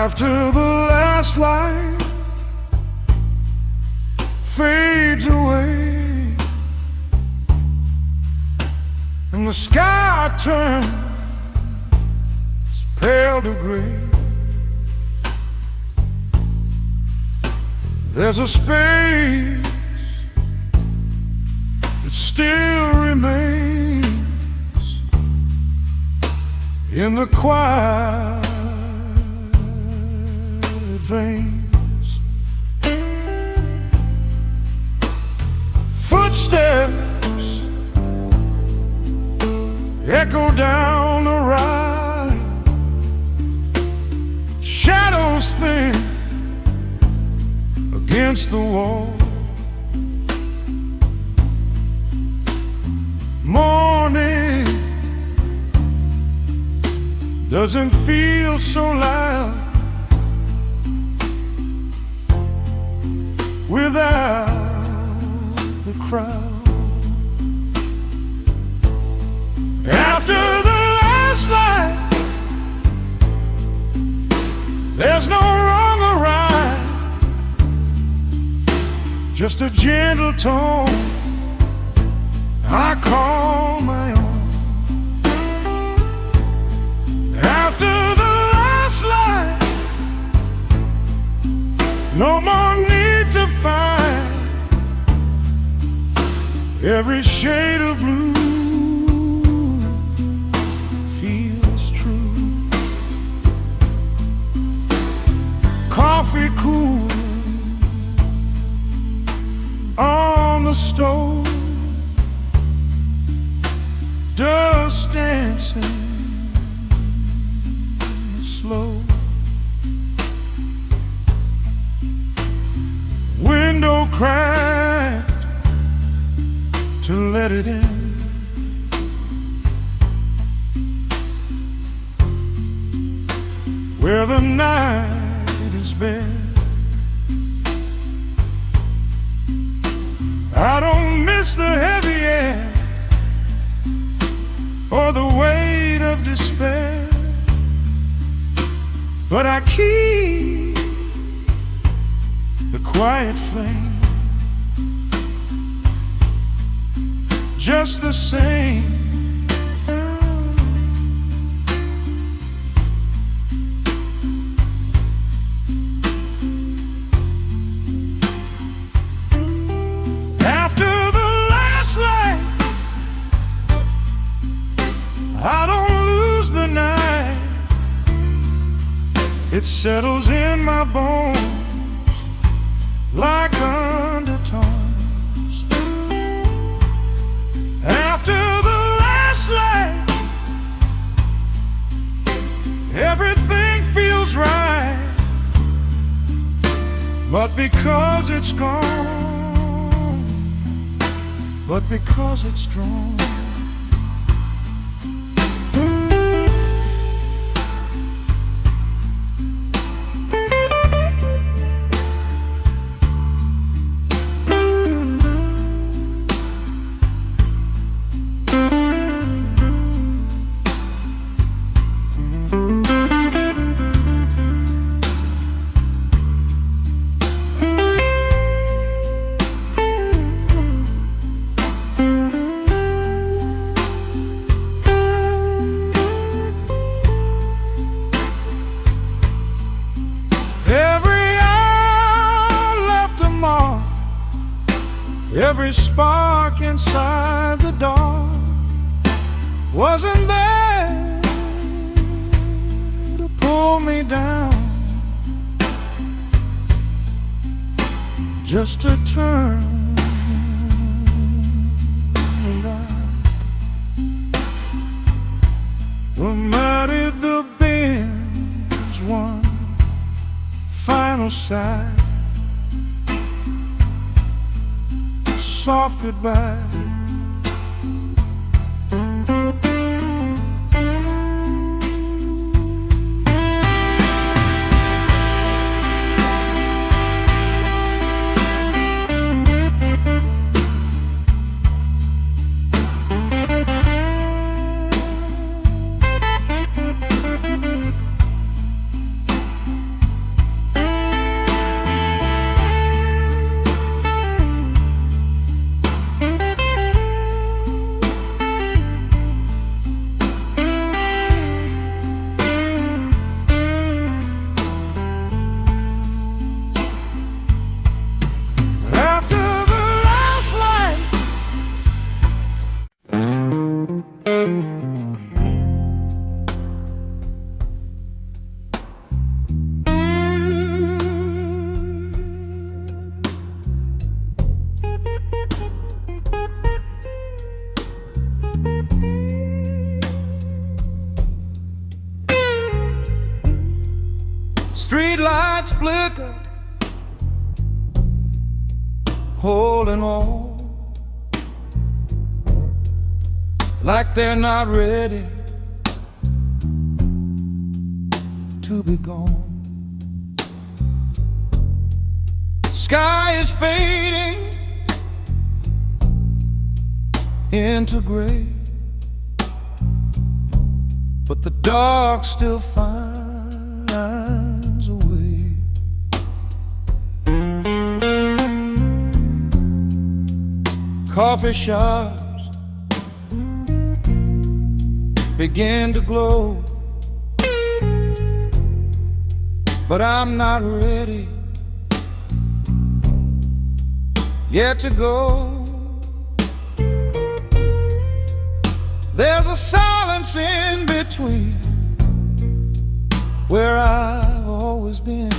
After the last light fades away and the sky turns pale to gray, there's a space that still remains in the quiet veins. Footsteps echo down the ride, shadows thin against the wall. Morning doesn't feel so loud without the crowd. After the last light, there's no wrong or right, just a gentle tone I call my own. After the last light, no more need to fight every shade of blue feels true. Coffee cool on the stove, dust dancing slow. Window cracked to let it in. Where the night is bare, I don't miss the heavy air or the weight of despair, but I keep the quiet flame just the same. After the last light, I don't lose the night. It settles in my bones like undertones. After the last light, everything feels right, but because it's gone, but because it's strong. Every spark inside the dark wasn't there to pull me down, just to turn around. Well, mighty the bends one final sigh, soft goodbye. streetlights flicker, holding on like they're not ready to be gone. Sky is fading into gray, but the dark still finds a way. Coffee shops begin to glow, but I'm not ready yet to go. There's a silence in between where I've always been.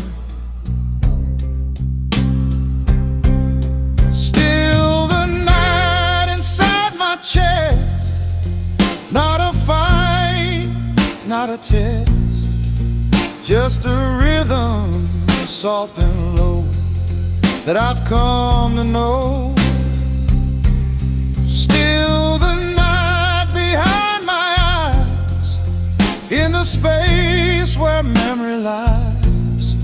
Still the night inside my chest, not a fight, not a test, just a rhythm, soft and low, that I've come to know. Still the night behind my eyes, in the space where memory lies,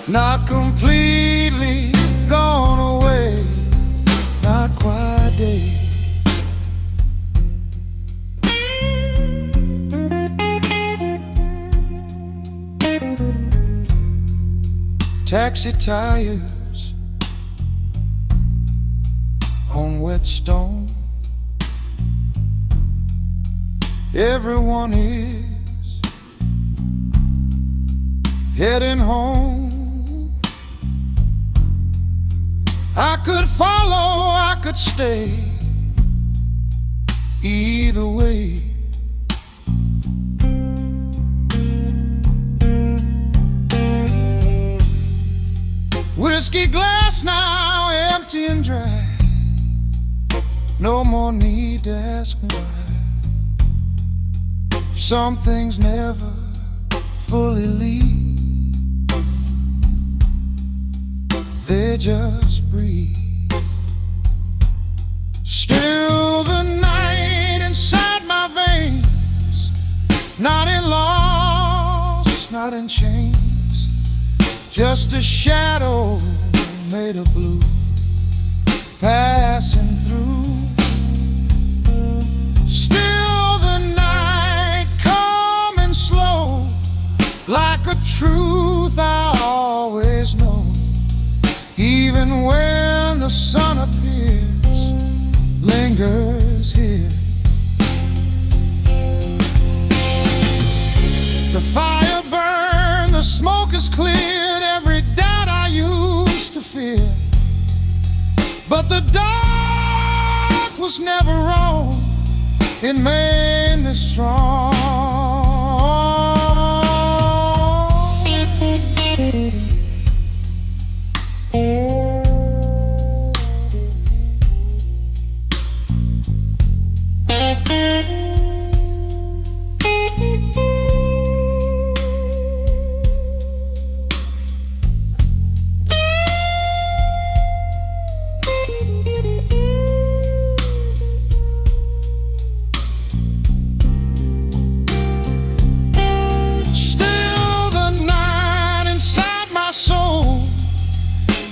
not completely gone away, not quite dead. Taxi tires on wet stone, everyone is heading home. I could follow, I could stay, either way. Whiskey glass now empty and dry, no more need to ask me why. Some things never fully leave, they just breathe. Still the night inside my veins, not in loss, not in chains, just a shadow made of blue passing through. Still the night coming slow, like a truth I always know, even when the sun appears, lingers here. The fire burned, the smoke is cleared, every doubt I used to fear, but the dark was never wrong, it made me strong.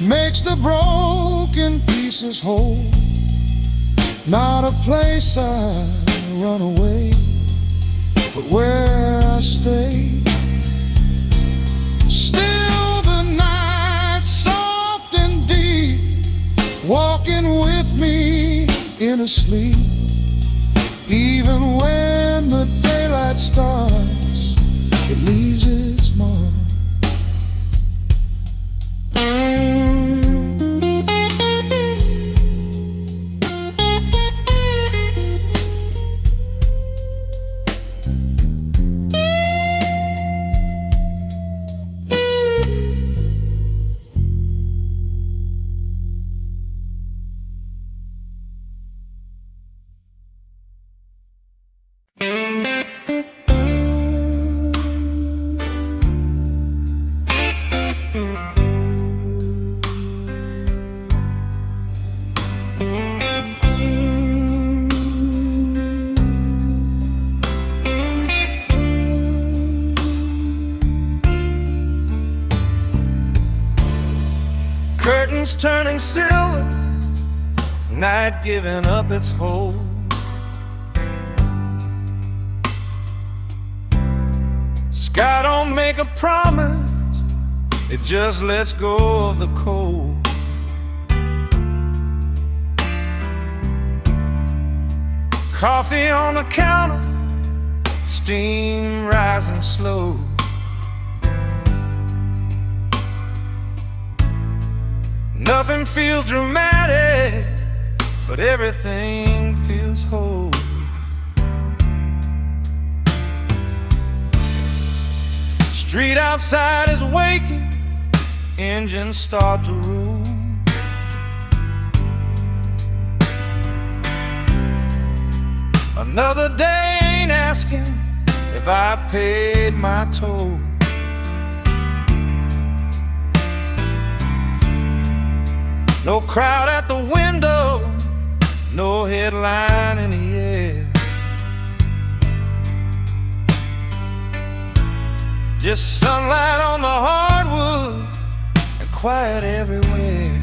Makes the broken pieces whole, not a place I run away, but where I stay. Still the night soft and deep, walking with me in a sleep, even when the daylight starts, it leaves its mark. Darkness turning silver, night giving up its hold. Sky don't make a promise, it just lets go of the cold. Coffee on the counter, steam rising slow. Nothing feels dramatic, but everything feels whole. Street outside is waking, engines start to roll. Another day ain't asking if I paid my toll. No crowd at the window, no headline in the air. Just sunlight on the hardwood and quiet everywhere.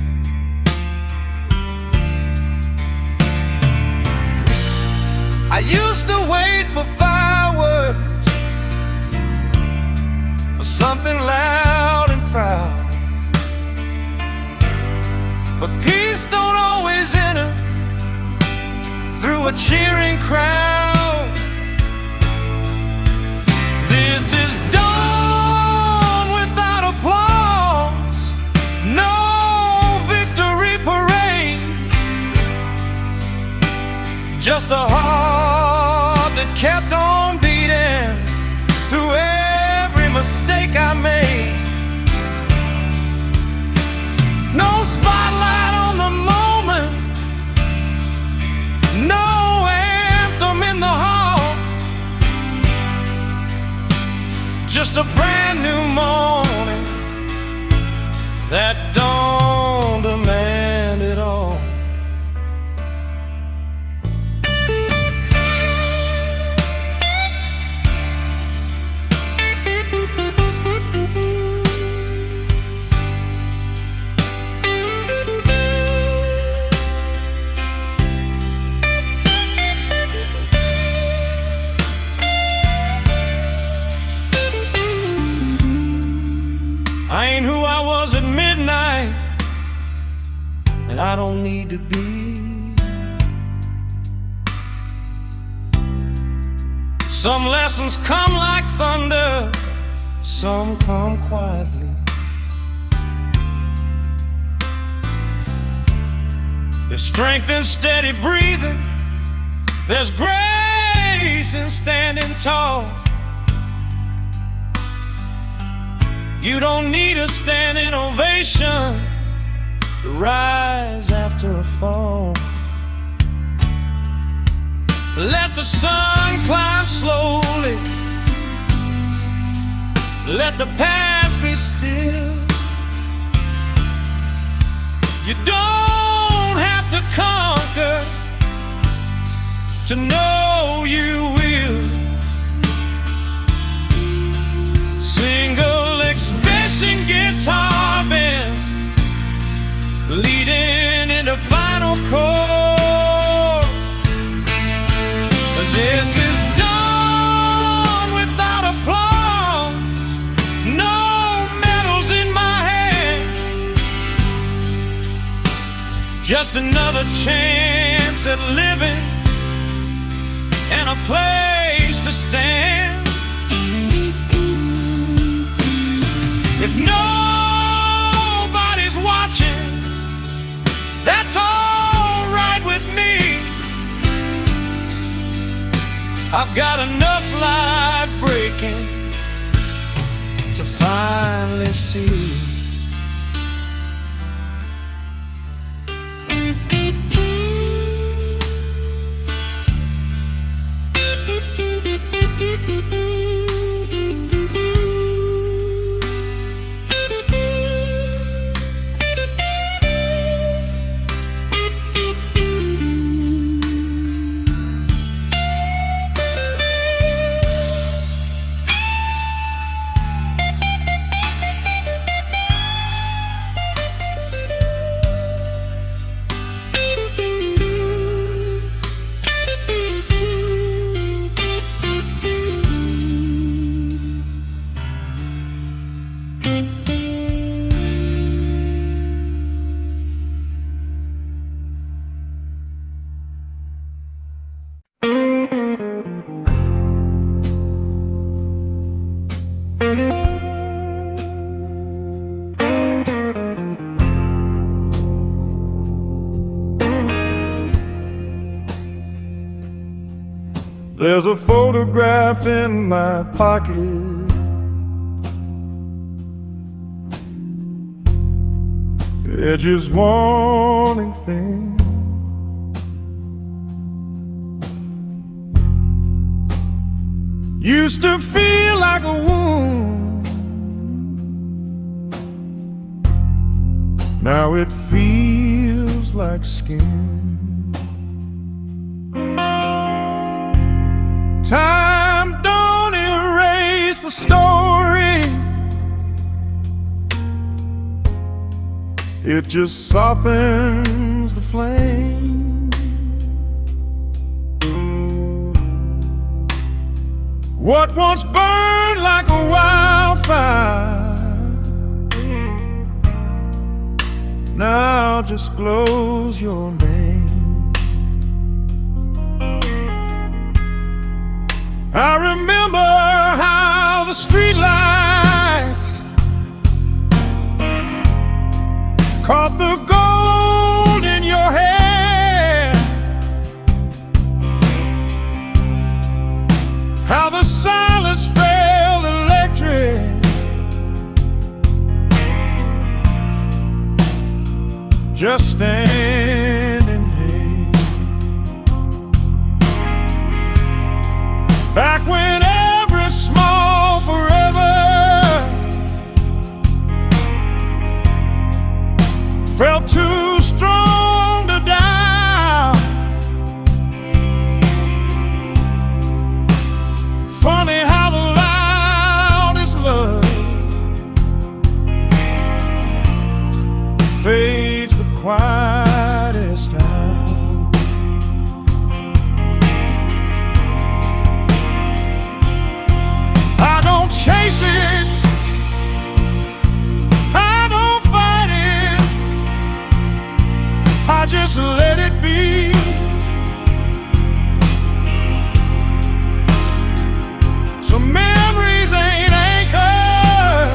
I used to wait for fireworks, for something loud and proud. But peace don't always enter through a cheering crowd. This is dawn without applause, no victory parade, just a heart that kept on beating through every mistake I made. No spotlight on the moment, no anthem in the hall, just a brand new morning that don't demand it all. I ain't who I was at midnight, and I don't need to be. Some lessons come like thunder, some come quietly. There's strength in steady breathing, there's grace in standing tall. You don't need a standing ovation to rise after a fall. Let the sun climb slowly, let the past be still. You don't have to conquer to know you will. Single expression guitar bend leading into final chord. This is dawn without applause, no medals in my hand, just another chance at living and a place to stand. If nobody's watching, that's all right with me. I've got enough light breaking to finally see. There's a photograph in my pocket. It's just warning thing. Used to feel like a wound, now it feels like skin. Time don't erase the story, it just softens the flame. What once burned like a wildfire now just glows your name. I remember how the streetlights caught the gold in your hair, how the silence felt electric, just standing here. Back when every small forever felt too strong to die. Funny how the loudest love fades the quietest out. I don't chase it, I don't fight it, I just let it be. Some memories ain't anchors,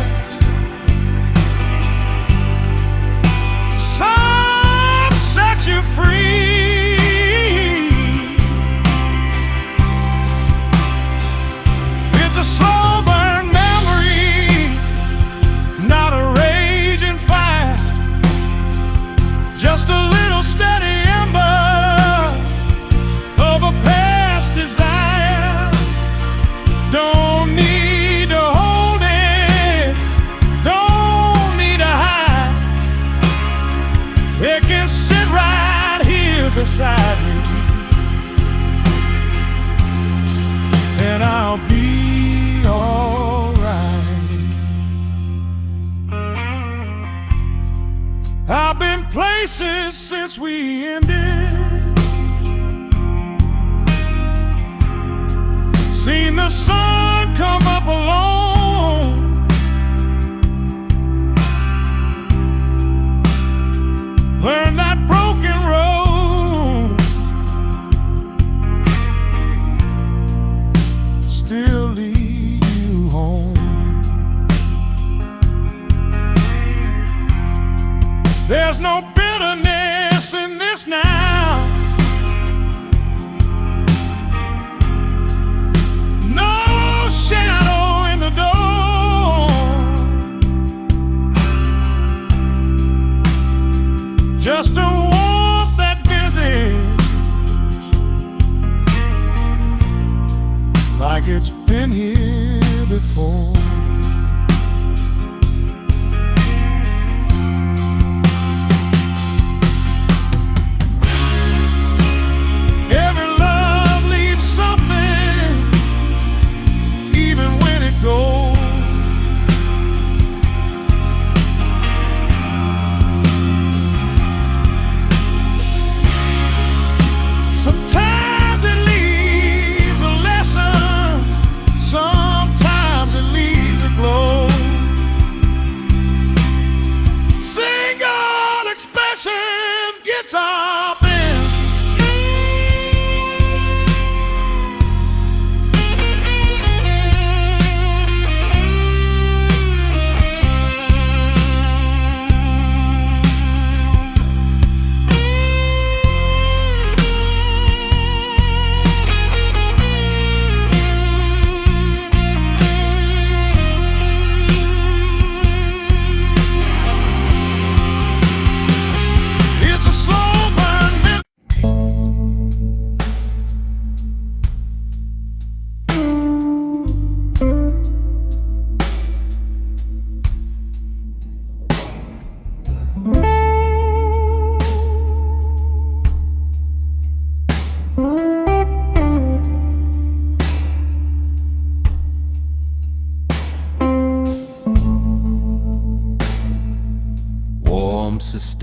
some set you free. It's a slow burn memory, not a raging fire, just a little steady ember of a past desire. Don't need to hold it, don't need to hide. It can sit right here beside me, and I'll be alright. I've been places since we ended, seen the sun come up alone, learned that broken road still lead you home. There's no bitterness in this now, no shadow in the door, just a warmth that visits like it's been here before. Every love leaves something, even when it goes. Sometimes it leaves a lesson, sometimes it leaves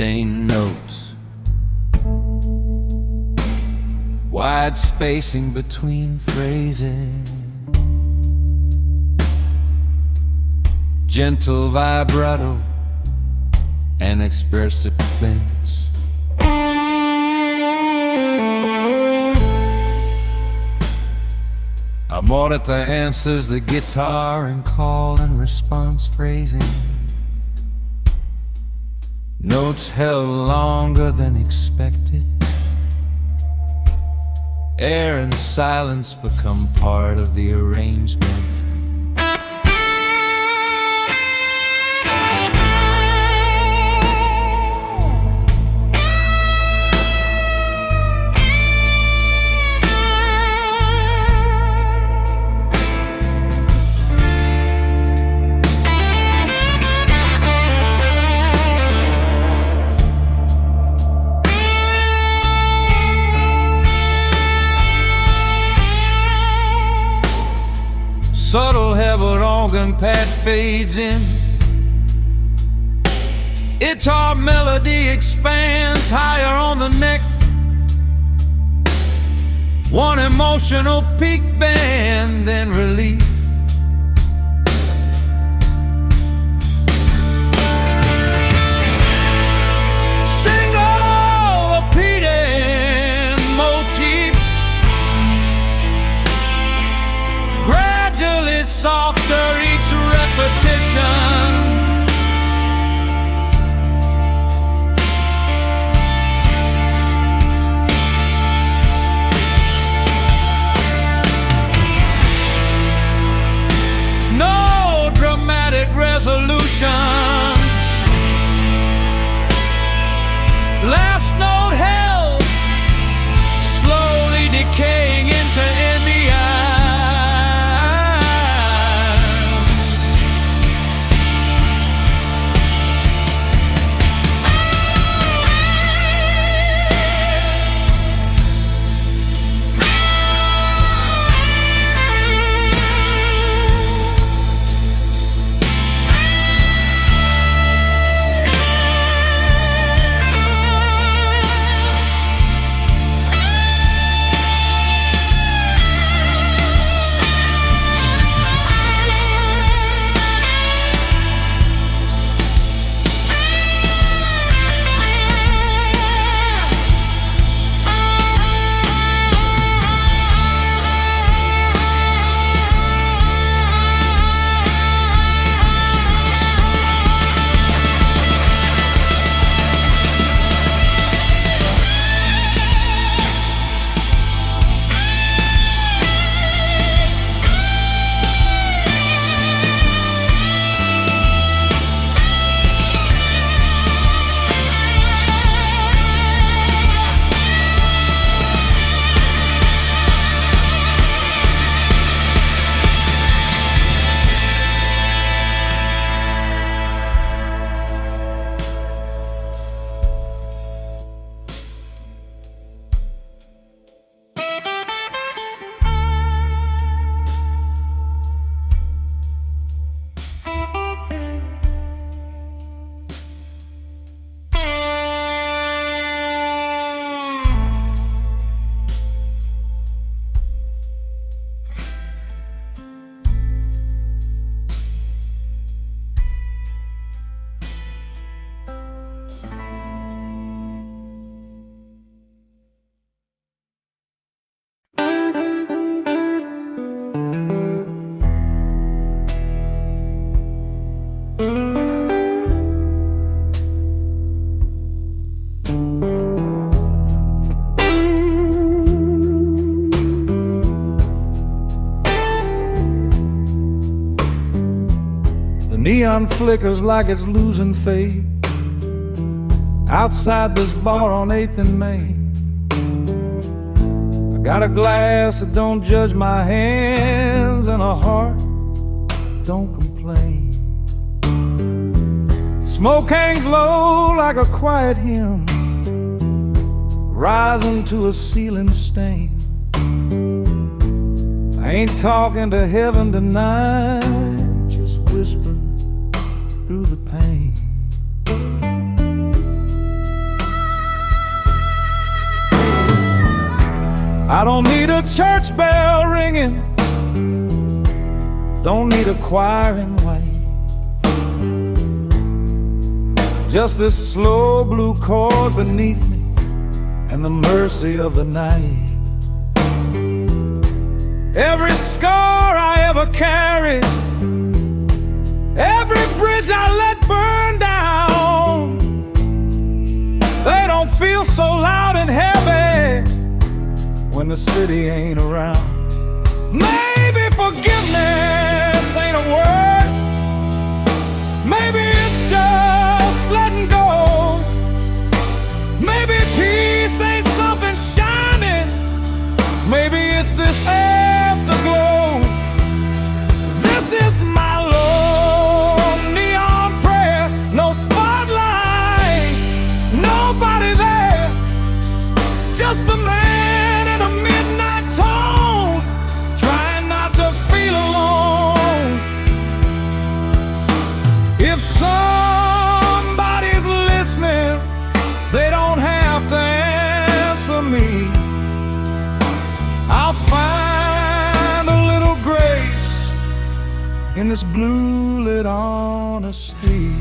stained notes, wide spacing between phrases, gentle vibrato and expressive bends. Amor at the answers the guitar and call and response phrasing, notes held longer than expected. Air and silence become part of the arrangement. Subtle Hebert organ pad fades in. Guitar melody expands higher on the neck. One emotional peak bend, then relief. Single repeating motif, gradually softer each repetition. No dramatic resolution. Last note held, slowly decaying into envy. Neon flickers like it's losing faith outside this bar on 8th and Main. I got a glass that don't judge my hands and a heart don't complain. Smoke hangs low like a quiet hymn rising to a ceiling stain. I ain't talking to heaven tonight, just whispering through the pain. I don't need a church bell ringing, don't need a choir in white. Just this slow blue chord beneath me and the mercy of the night. Every scar I ever carried, every bridge I let burn down, they don't feel so loud and heavy when the city ain't around. Maybe forgiveness ain't a word, maybe it's just letting go. Maybe peace ain't something shining, maybe it's this afterglow. This is my lone neon prayer, no spotlight, nobody there, just the man in a midnight tone, trying not to feel alone. If somebody's listening, they don't have to answer me. I'll find a little grace in this blue lit honesty.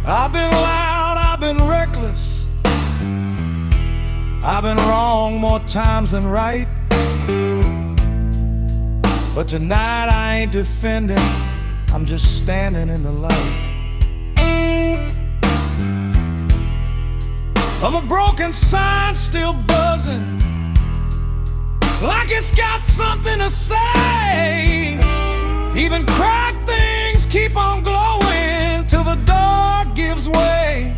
I've been loud, I've been reckless, I've been wrong more times than right. But tonight I ain't defending, I'm just standing in the light of a broken sign still buzzing, like it's got something to say. Even cracked things keep on glowing till the dark gives way.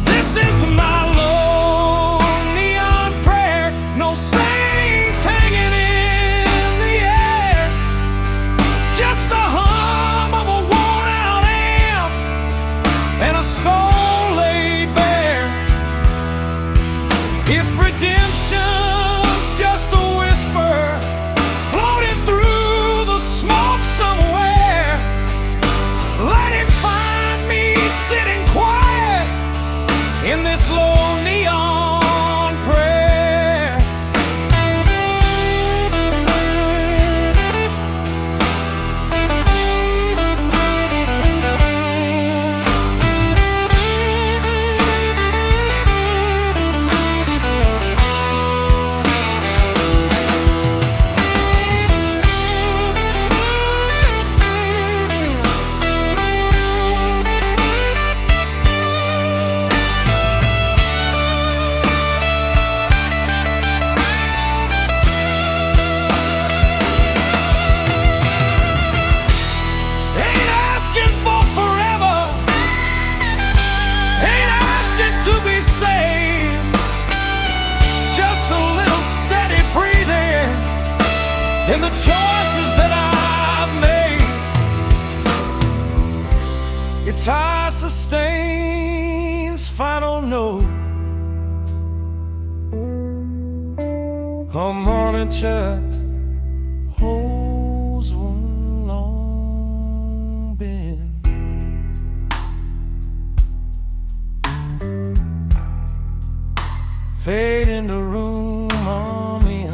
This is my low neon prayer, no saints hanging in the air, just the hum of a worn out amp and a soul laid bare. If redemption's just a whisper floating through the smoke somewhere, let it find me sitting quiet in this low neon prayer. Ain't asking for forever, ain't asking to be saved, just a little steady breathing in the choices that I've made. Guitar sustains final note, harmonica holds one long bend. Fade in the room ambience,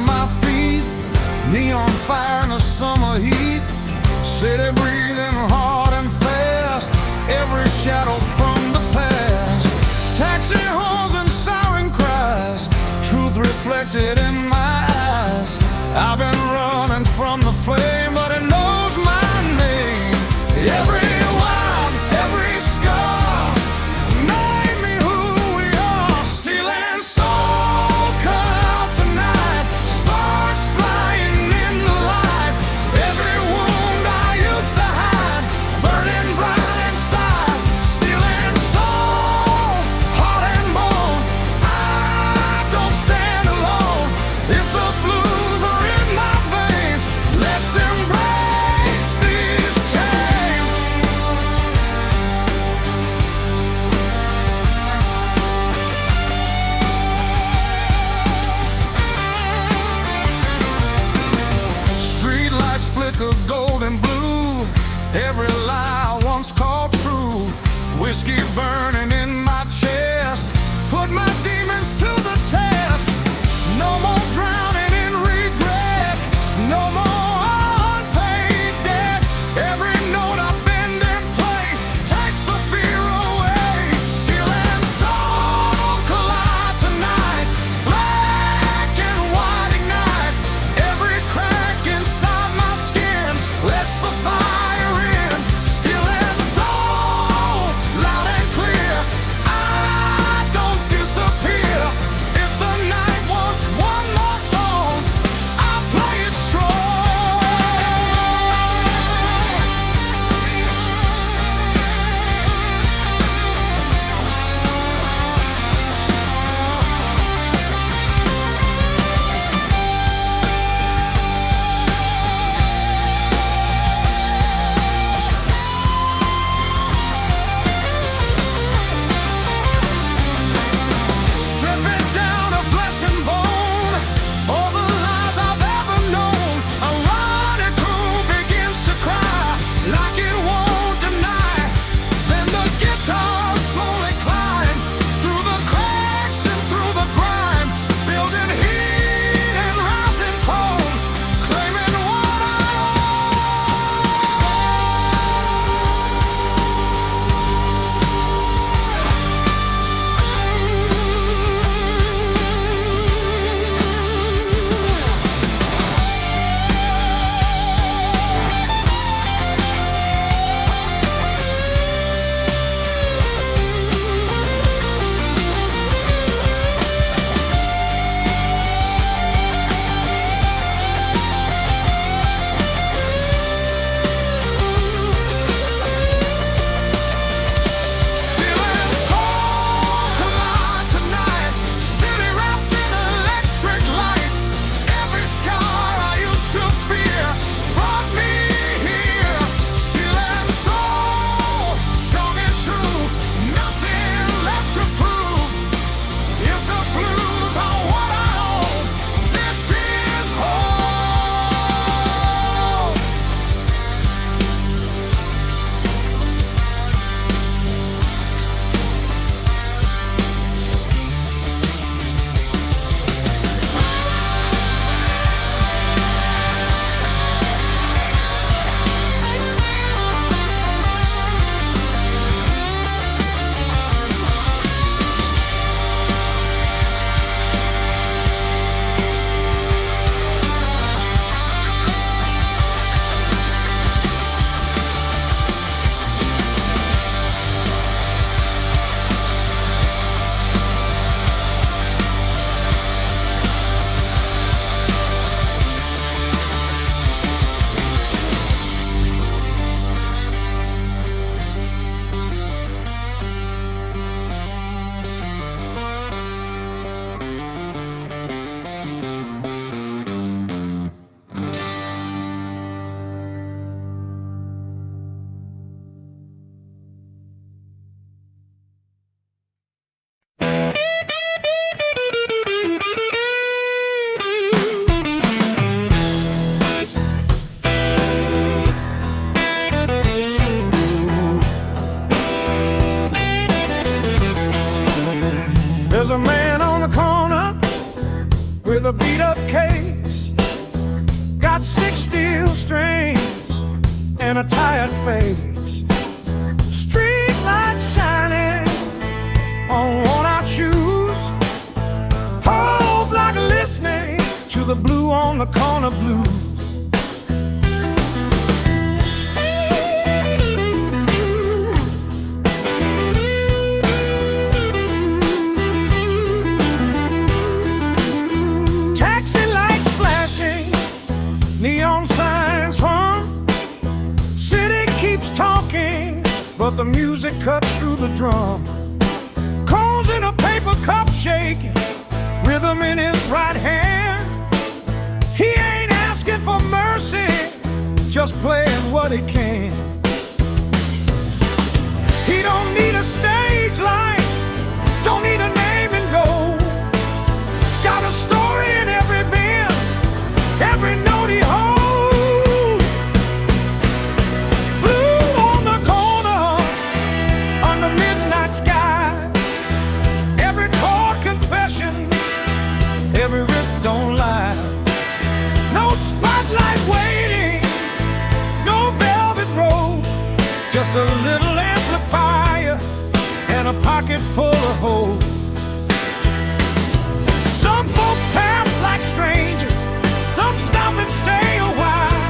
my feet. Neon fire in the summer heat. City breathing hard and fast. Every shadow from the past. Taxi horns and siren cries. Truth reflected in my eyes. I've been running from the flame, but it knows my name. Every wild, every scar, made me who we are. Stealing soul, cut out tonight. Sparks flying in the light. Every wound I used to hide, burning bright inside. Stealing soul, heart and bone. I don't stand alone. and a tired face, street light shining on worn-out shoes. Hope like listening to the blue on the corner blues. Taxi lights flashing, neon signs hum. City keeps talking, but the music cuts through the drum. Cones in a paper cup shaking, rhythm in his right hand. He ain't asking for mercy, just playing what he can. He don't need a stage light, don't need a name and gold. Got a story in every bend, every note he holds. Blue on the corner, under midnight sky. Every chord confession, every riff don't lie. No spotlight waiting, no velvet road, just a little amplifier and a pocket full of hope. Some folks pass like strangers, some stop and stay a while.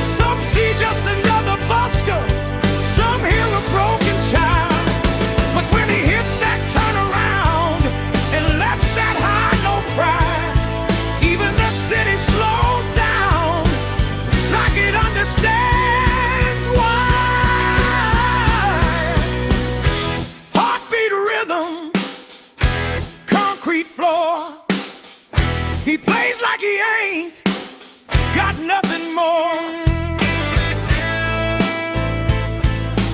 Some see just another busker, some hear a broken child. But when he hits that turnaround and lets that high note cry, even the city slows down like it understands why. Heartbeat rhythm, concrete floor. He plays like he ain't got nothing more.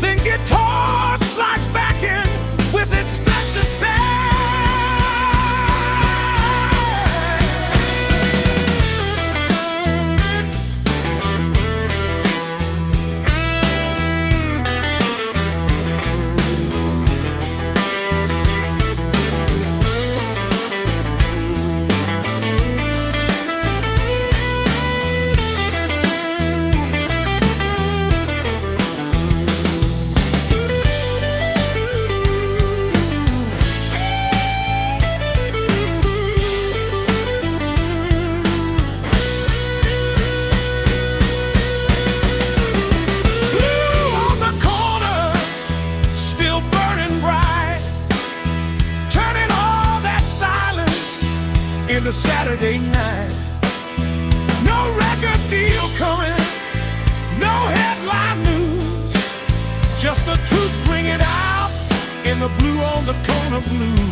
Then guitar slides back in with its special bag. The Saturday night, no record deal coming, no headline news, just the truth bring it out in the blue on the corner blues.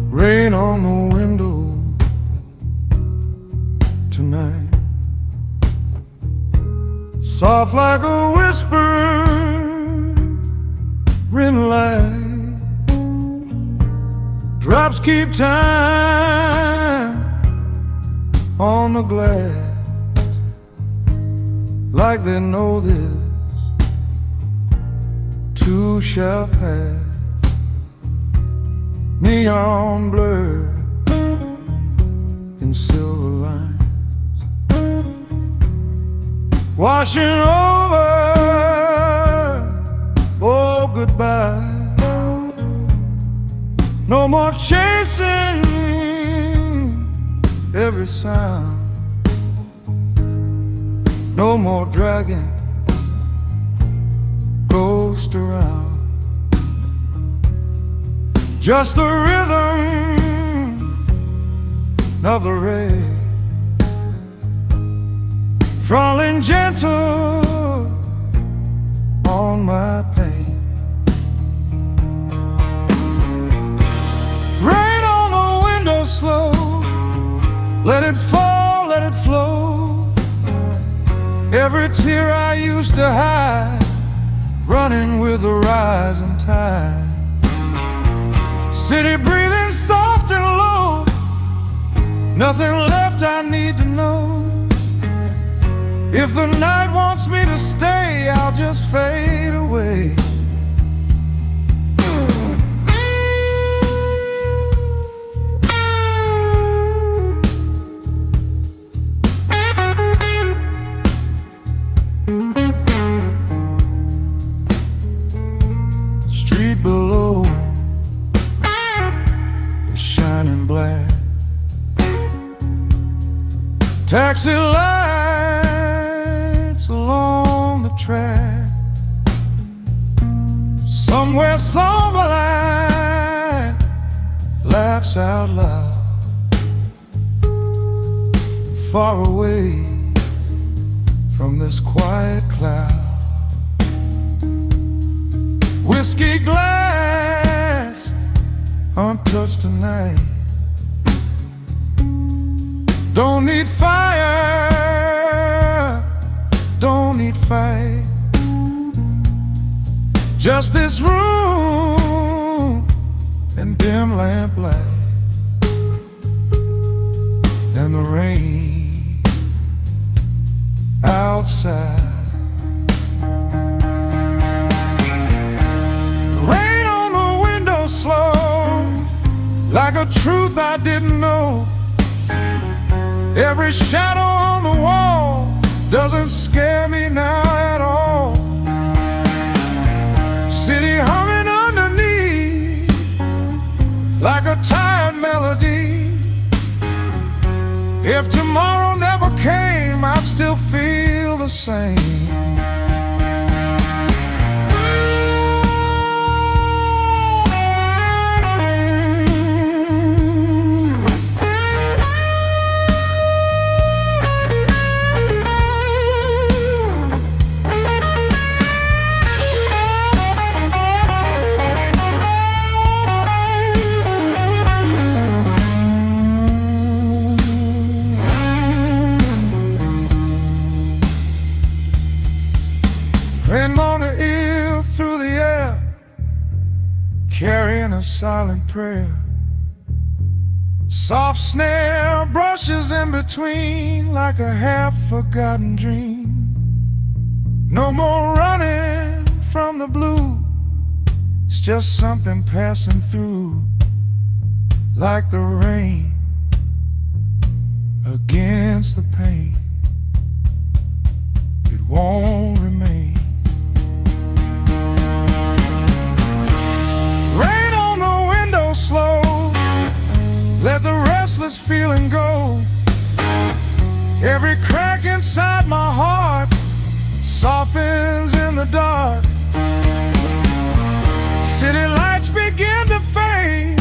Rain on the window tonight, soft like a whisper light. Drops keep time on the glass, like they know this too shall pass. Neon blur in silver lines, washing over. Oh, goodbye. No more chasing every sound, no more dragging ghost around. Just the rhythm of the rain falling gentle on my pain. Rain on the window slow, let it fall, let it flow. Every tear I used to hide, running with the rising tide. City breathing soft and low, nothing left I need to know. If the night wants me to stay, I'll just fade away. Street below is shining black. Taxi lights along the track. Somewhere some light laughs out loud, far away from this quiet cloud. Whiskey glass untouched tonight. Don't need fire, don't need fight. Just this room and dim lamp light, and the rain outside. Rain on the window slow, like a truth I didn't know. Every shadow on the wall doesn't scare me now at all. City humming underneath, like a tired melody. If tomorrow never came, I'd still feel the same. Rain on the ear, through the air, carrying a silent prayer. Soft snare brushes in between, like a half-forgotten dream. No more running from the blue, it's just something passing through, like the rain against the pain. It won't remain. Slow, let the restless feeling go. Every crack inside my heart softens in the dark. City lights begin to fade,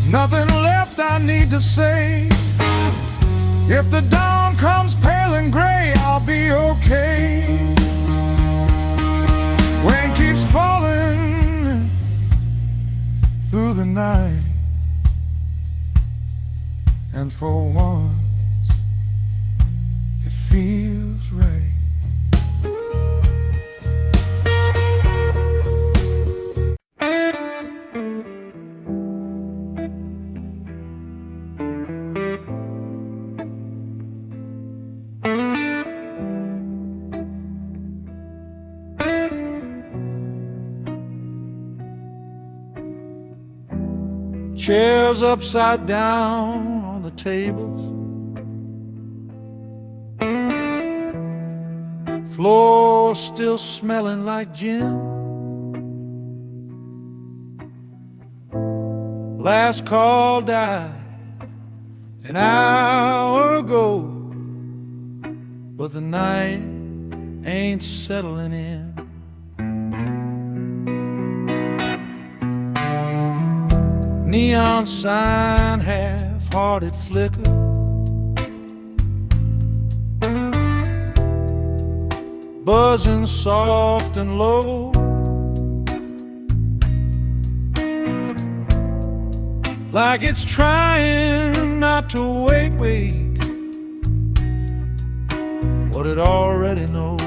nothing left I need to say. If the dawn comes pale and gray, I'll be okay. Rain keeps falling through the night, and for once it feels right. chairs upside down on the tables, floor still smelling like gin. Last call died an hour ago, but the night ain't settling in. Neon sign, half-hearted flicker, buzzing soft and low, like it's trying not to wake what it already knows.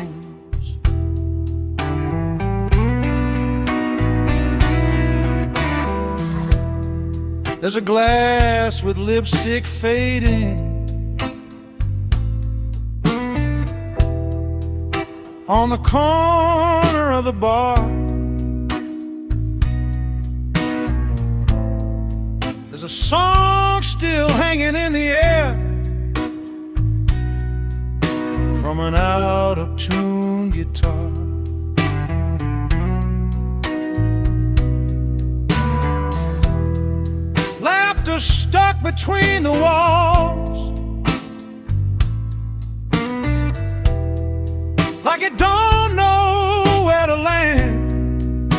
There's a glass with lipstick fading on the corner of the bar. There's a song still hanging in the air from an out-of-tune guitar. Laughter stuck between the walls, like it don't know where to land.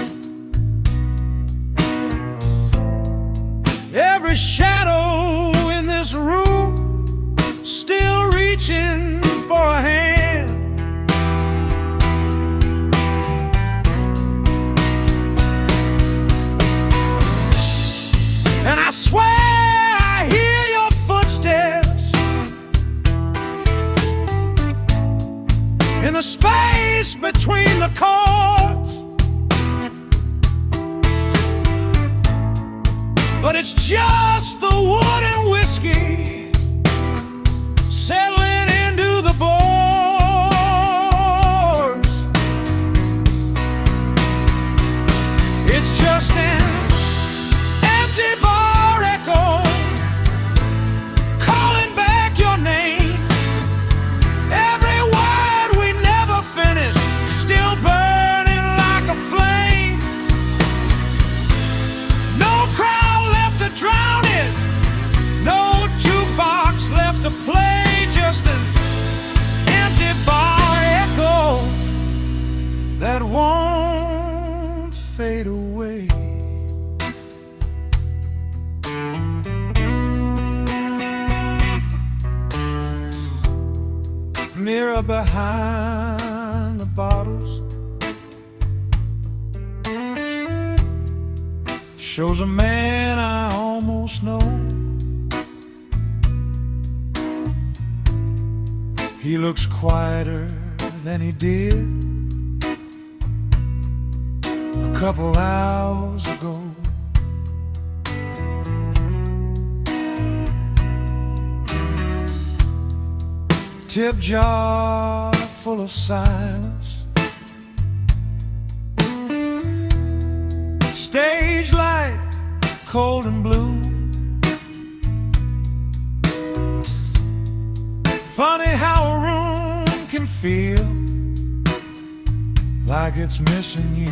Every shadow in this room still reaching for a hand. And I swear I hear your footsteps in the space between the chords, but it's just the wood and whiskey settling into the boards. It's just an empty bar echo calling back your name. Every word we never finished, still burning like a flame. No crowd left to drown it, no jukebox left to play, just an empty bar echo that won't fade away. Mirror behind the bottles shows a man I almost know. He looks quieter than he did a couple hours ago. Tip jar full of silence, stage light cold and blue. Funny how a room can feel like it's missing you.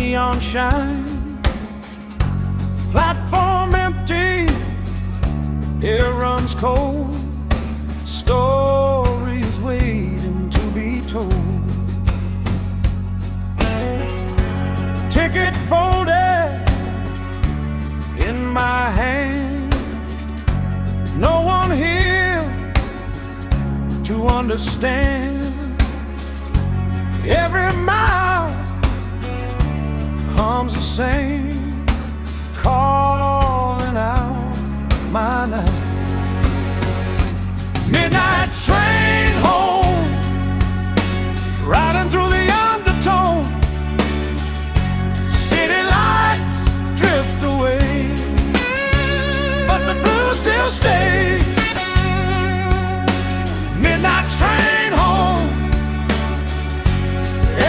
neon shine. Platform empty, air runs cold. Stories waiting to be told. Ticket folded in my hand. No one here to understand. Every mile hums the same, calling out my name. Midnight train home, riding through the undertone. City lights drift away, but the blues still stay. Midnight train home,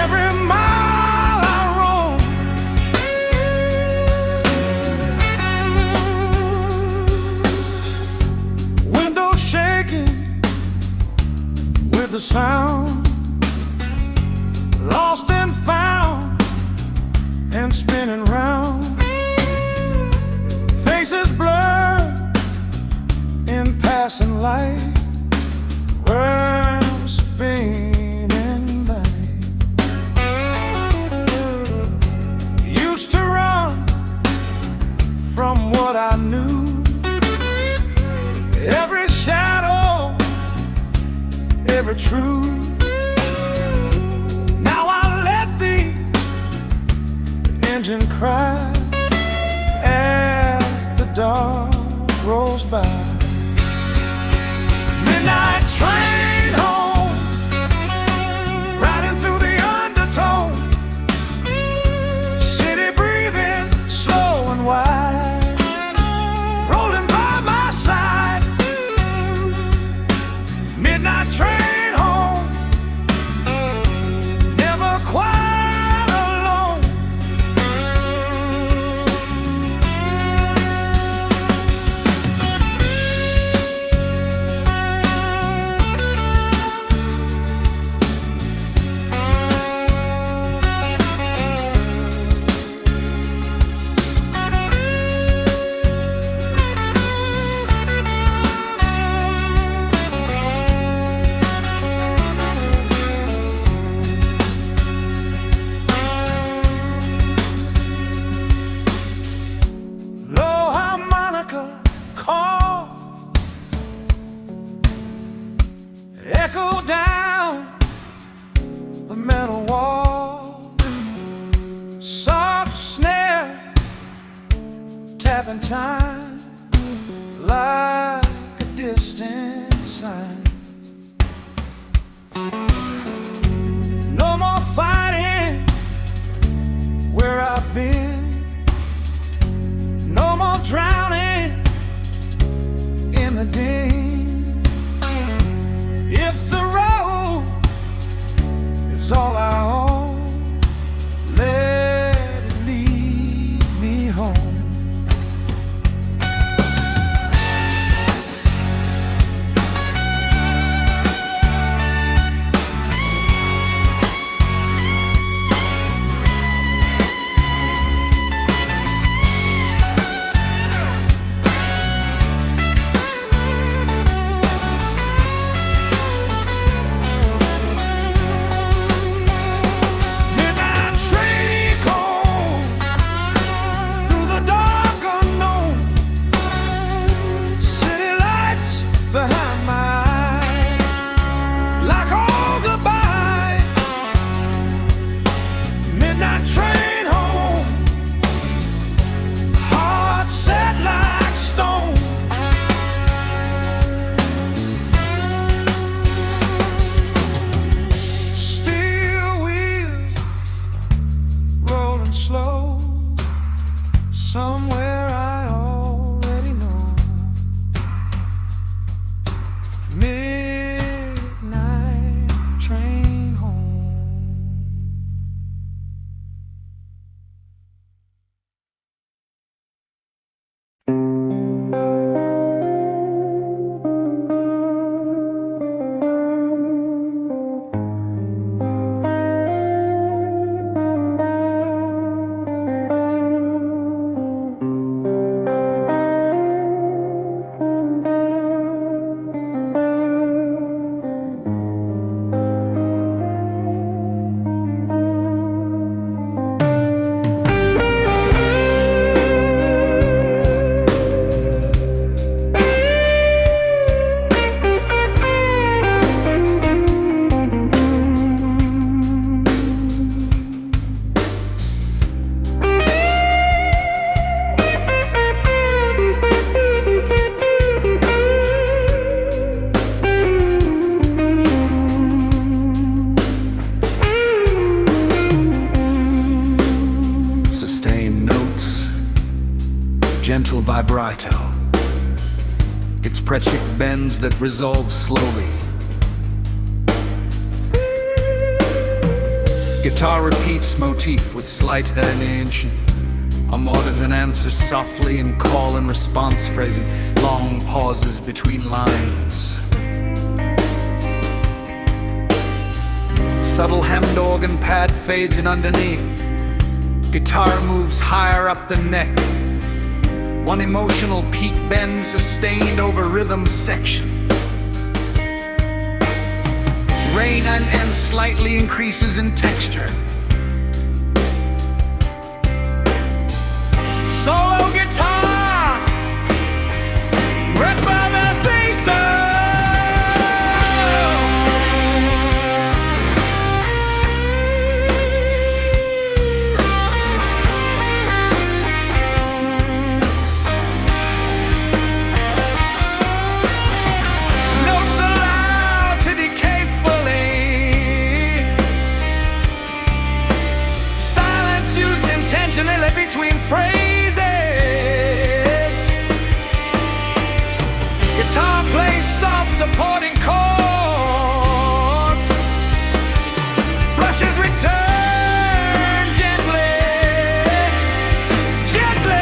every mile I roam. Windows shaking with the sound, lost and found and spinning round. Faces blurred in passing light. Worms fading light. Used to run from what I knew. Every shadow, every truth. Now I let the engine cry as the dark rolls by. Midnight train home, riding through the undertone. City breathing slow and wide, rolling by my side. Midnight train home, never quite alone. Low harmonica call, echo down the metal wall. Soft snare tapping time like a distant sign. No more fighting where I've been. No more drowning in the din. If the road is all I own, let it lead me home. Somewhere I already know. Midnight train home. gentle vibrato. It's Heartache bends that resolve slowly. Guitar repeats motif with slight hesitation. A modern answers softly in call and response phrasing, long pauses between lines. Subtle hemmed organ pad fades in underneath. Guitar moves higher up the neck. One emotional peak bends sustained over rhythm section. Rain and slightly increases in texture. Solo guitar, red by vessation. Between phrases, guitar plays soft supporting chords. Brushes return gently, gently.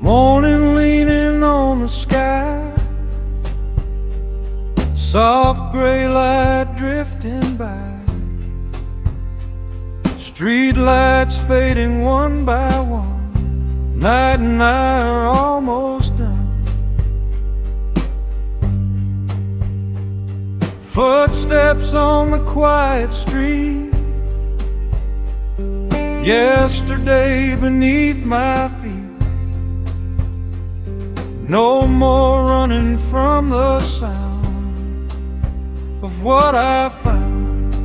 Morning leaning on the sky, soft gray light drifting by, street lights fading one by one. Night and I are almost done. Footsteps on the quiet street, yesterday beneath my feet. No more running from the sound of what I found.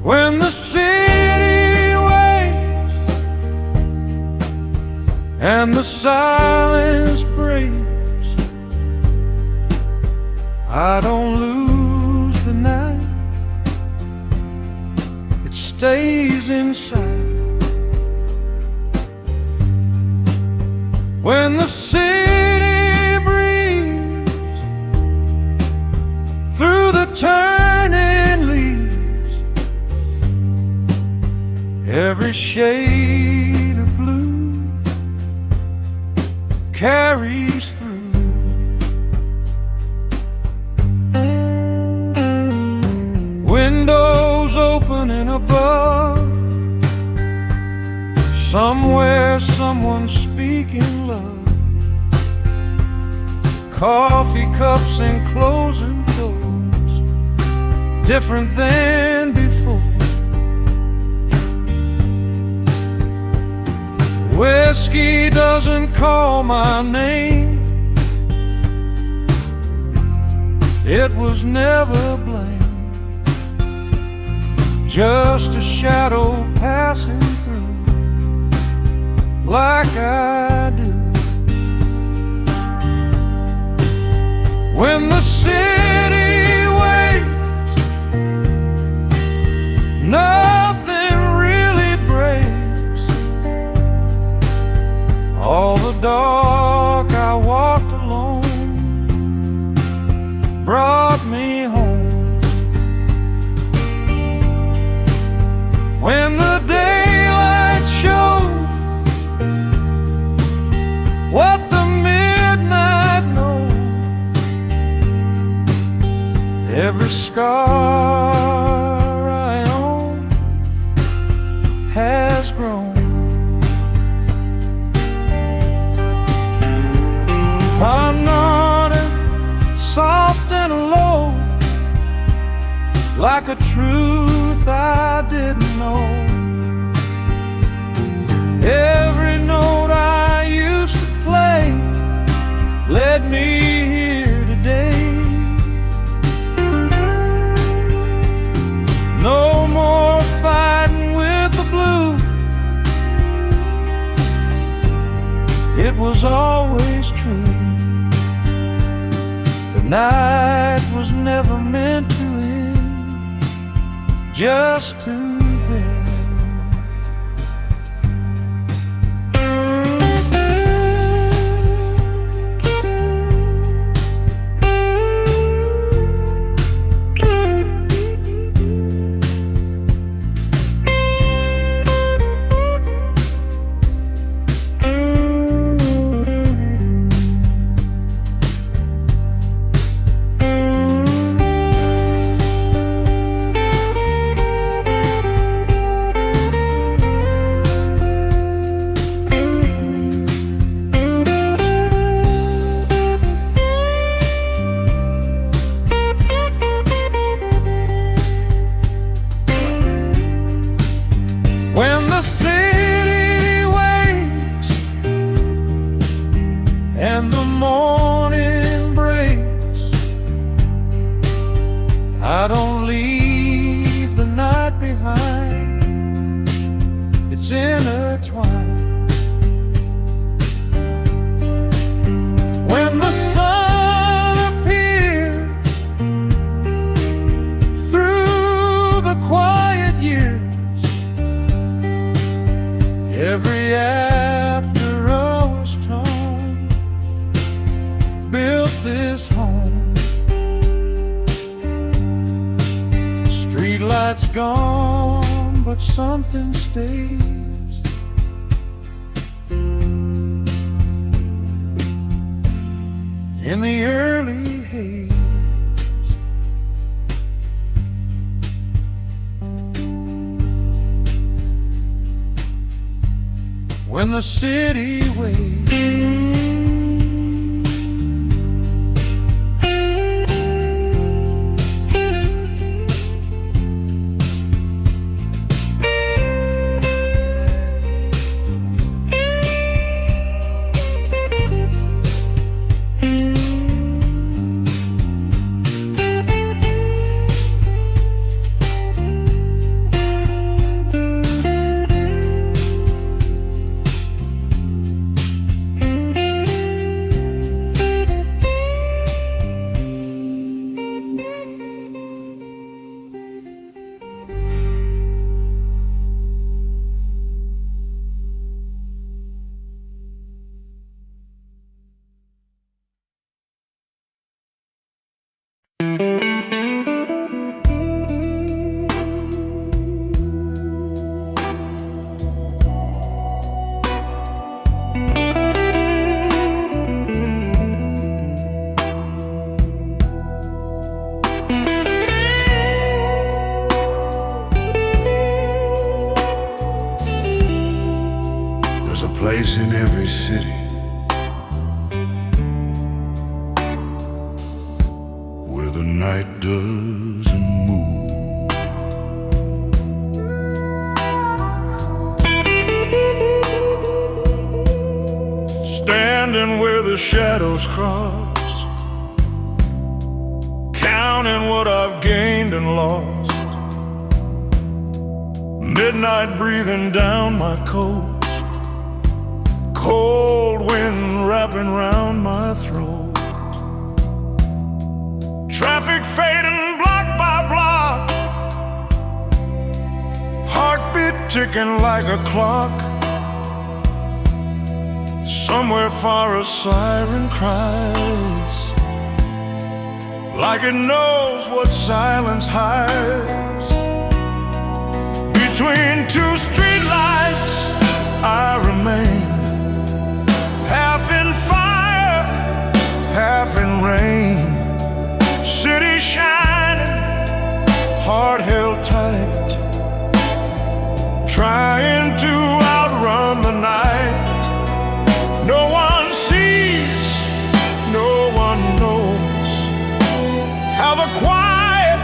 When the city waits and the silence breaks, I don't lose the night, it stays inside. When the city breathes through the turning leaves, every shade of blue carries through. Windows opening above, somewhere someone's speaking love. Coffee cups and closing doors, different than before. Whiskey doesn't call my name, it was never blamed, just a shadow passing through like I do. When the city waits, nothing really breaks. when the daylight showed what the midnight knows. Every scar I own has grown. I'm not as soft and low like a truth I didn't know. Every note I used to play led me here today. No more fighting with the blue. It was always true. The night was never meant to end, just to end. When the city wakes and the morning breaks, I don't leave the night behind. It's intertwined. When the sun appears through the quiet years, every after hours torn built this home. Streetlights gone, but something stays. In the early haze, when the city wakes, there's a place in every city where the night doesn't move. Standing where the shadows cross, counting what I've gained and lost. Midnight breathing down my coat, cold wind wrapping round my throat. Traffic fading block by block, heartbeat ticking like a clock. Somewhere far a siren cries, like it knows what silence hides. Between two streetlights I remain, half in fire, half in rain. City shining, heart held tight, trying to outrun the night. No one sees, no one knows how the quiet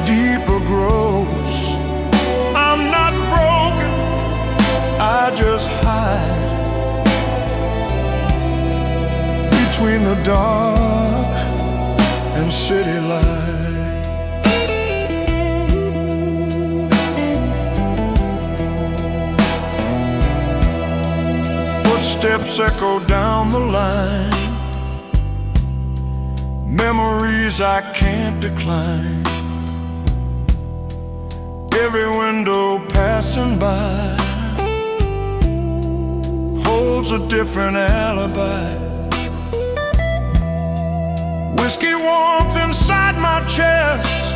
deeper grows. I'm not broken, I just hide between the dark and city light. Footsteps echo down the line, memories I can't decline. Every window passing by holds a different alibi. Whiskey warmth inside my chest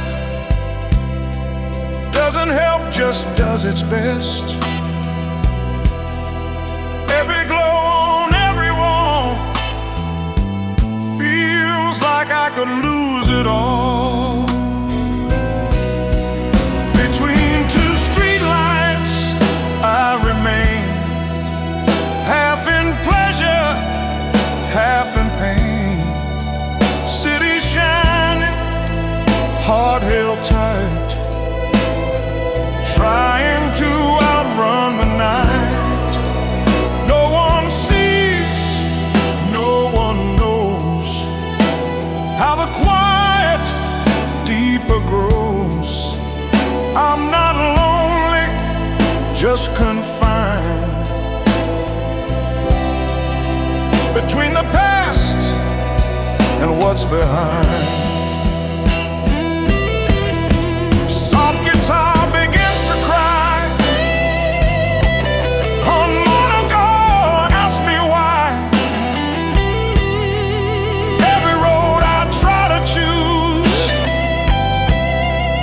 doesn't help, just does its best. Every glow on every wall feels like I could lose it all. Between two streetlights I remain, half in pleasure, half in pain. City shining, heart held tight, trying to outrun the night. No one sees, no one knows how the quiet deeper grows. I'm not lonely, just confined between the past and what's behind. Soft guitar begins to cry. On Monaco, ask me why. Every road I try to choose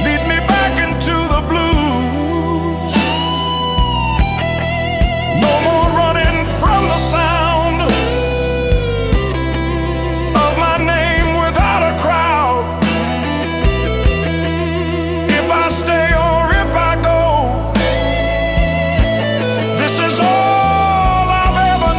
leads me back into the blues. No more running from the sound of my name without a crowd. If I stay or if I go, this is all I've ever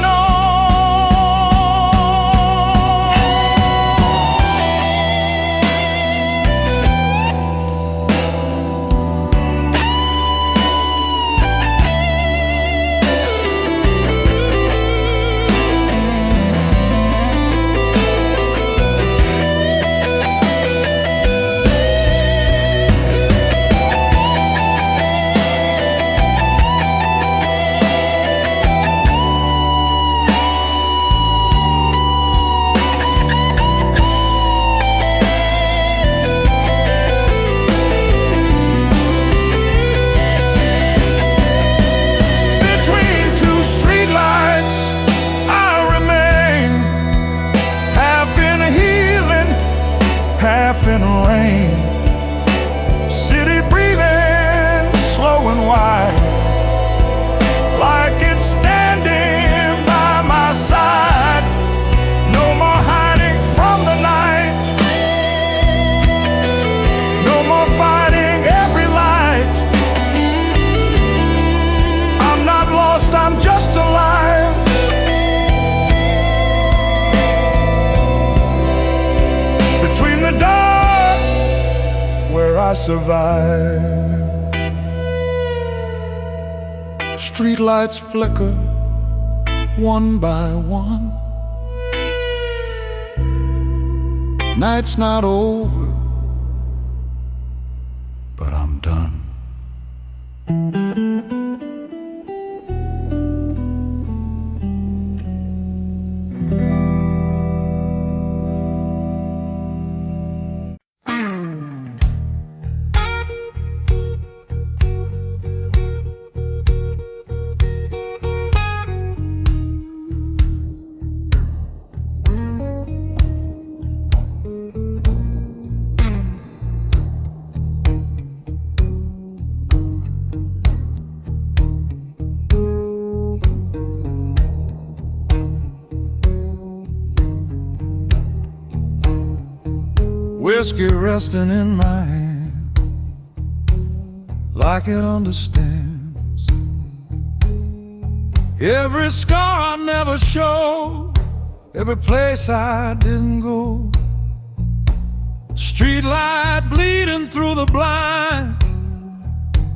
between two streetlights I remain, half in healing, half in rain. City breathing slow and wide, like it's standing by my side. No more hiding from the night, no more fighting every light. I'm not lost, I'm just alive. Between the dark where I survive. Streetlights flicker one by one. Night's not over, but I'm done. whiskey resting in my hand, like it understands every scar I never showed, every place I didn't go. Street light bleeding through the blind,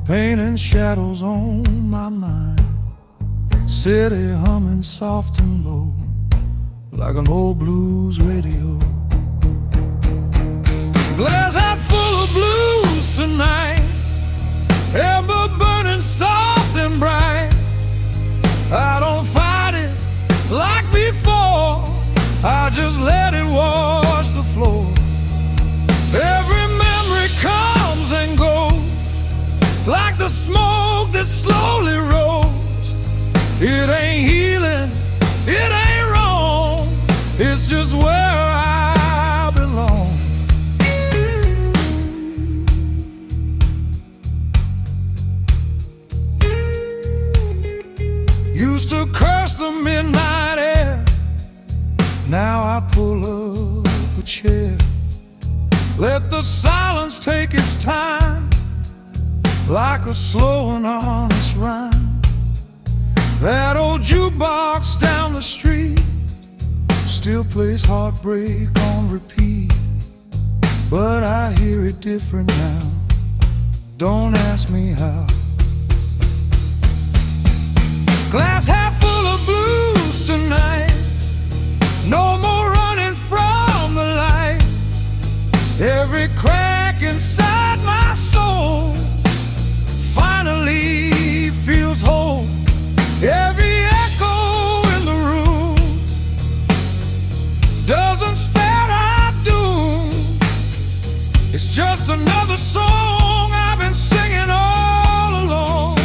painting shadows on my mind. City humming soft and low, like an old blues radio. Glass half full of blues tonight, amber burning soft and bright. I don't fight it like before, I just let it wash the floor. Every memory comes and goes, like the smoke that slowly rolls. It ain't healing, it ain't wrong, it's just where I belong. Used to curse the midnight air, now I pull up a chair. Let the silence take its time, like a slow and honest rhyme. That old jukebox down the street still plays heartbreak on repeat, but I hear it different now, don't ask me how. Glass half full of blues tonight, no more running from the light. Every crack inside my soul finally feels whole. Every echo in the room doesn't spare our doom. It's just another song I've been singing all along.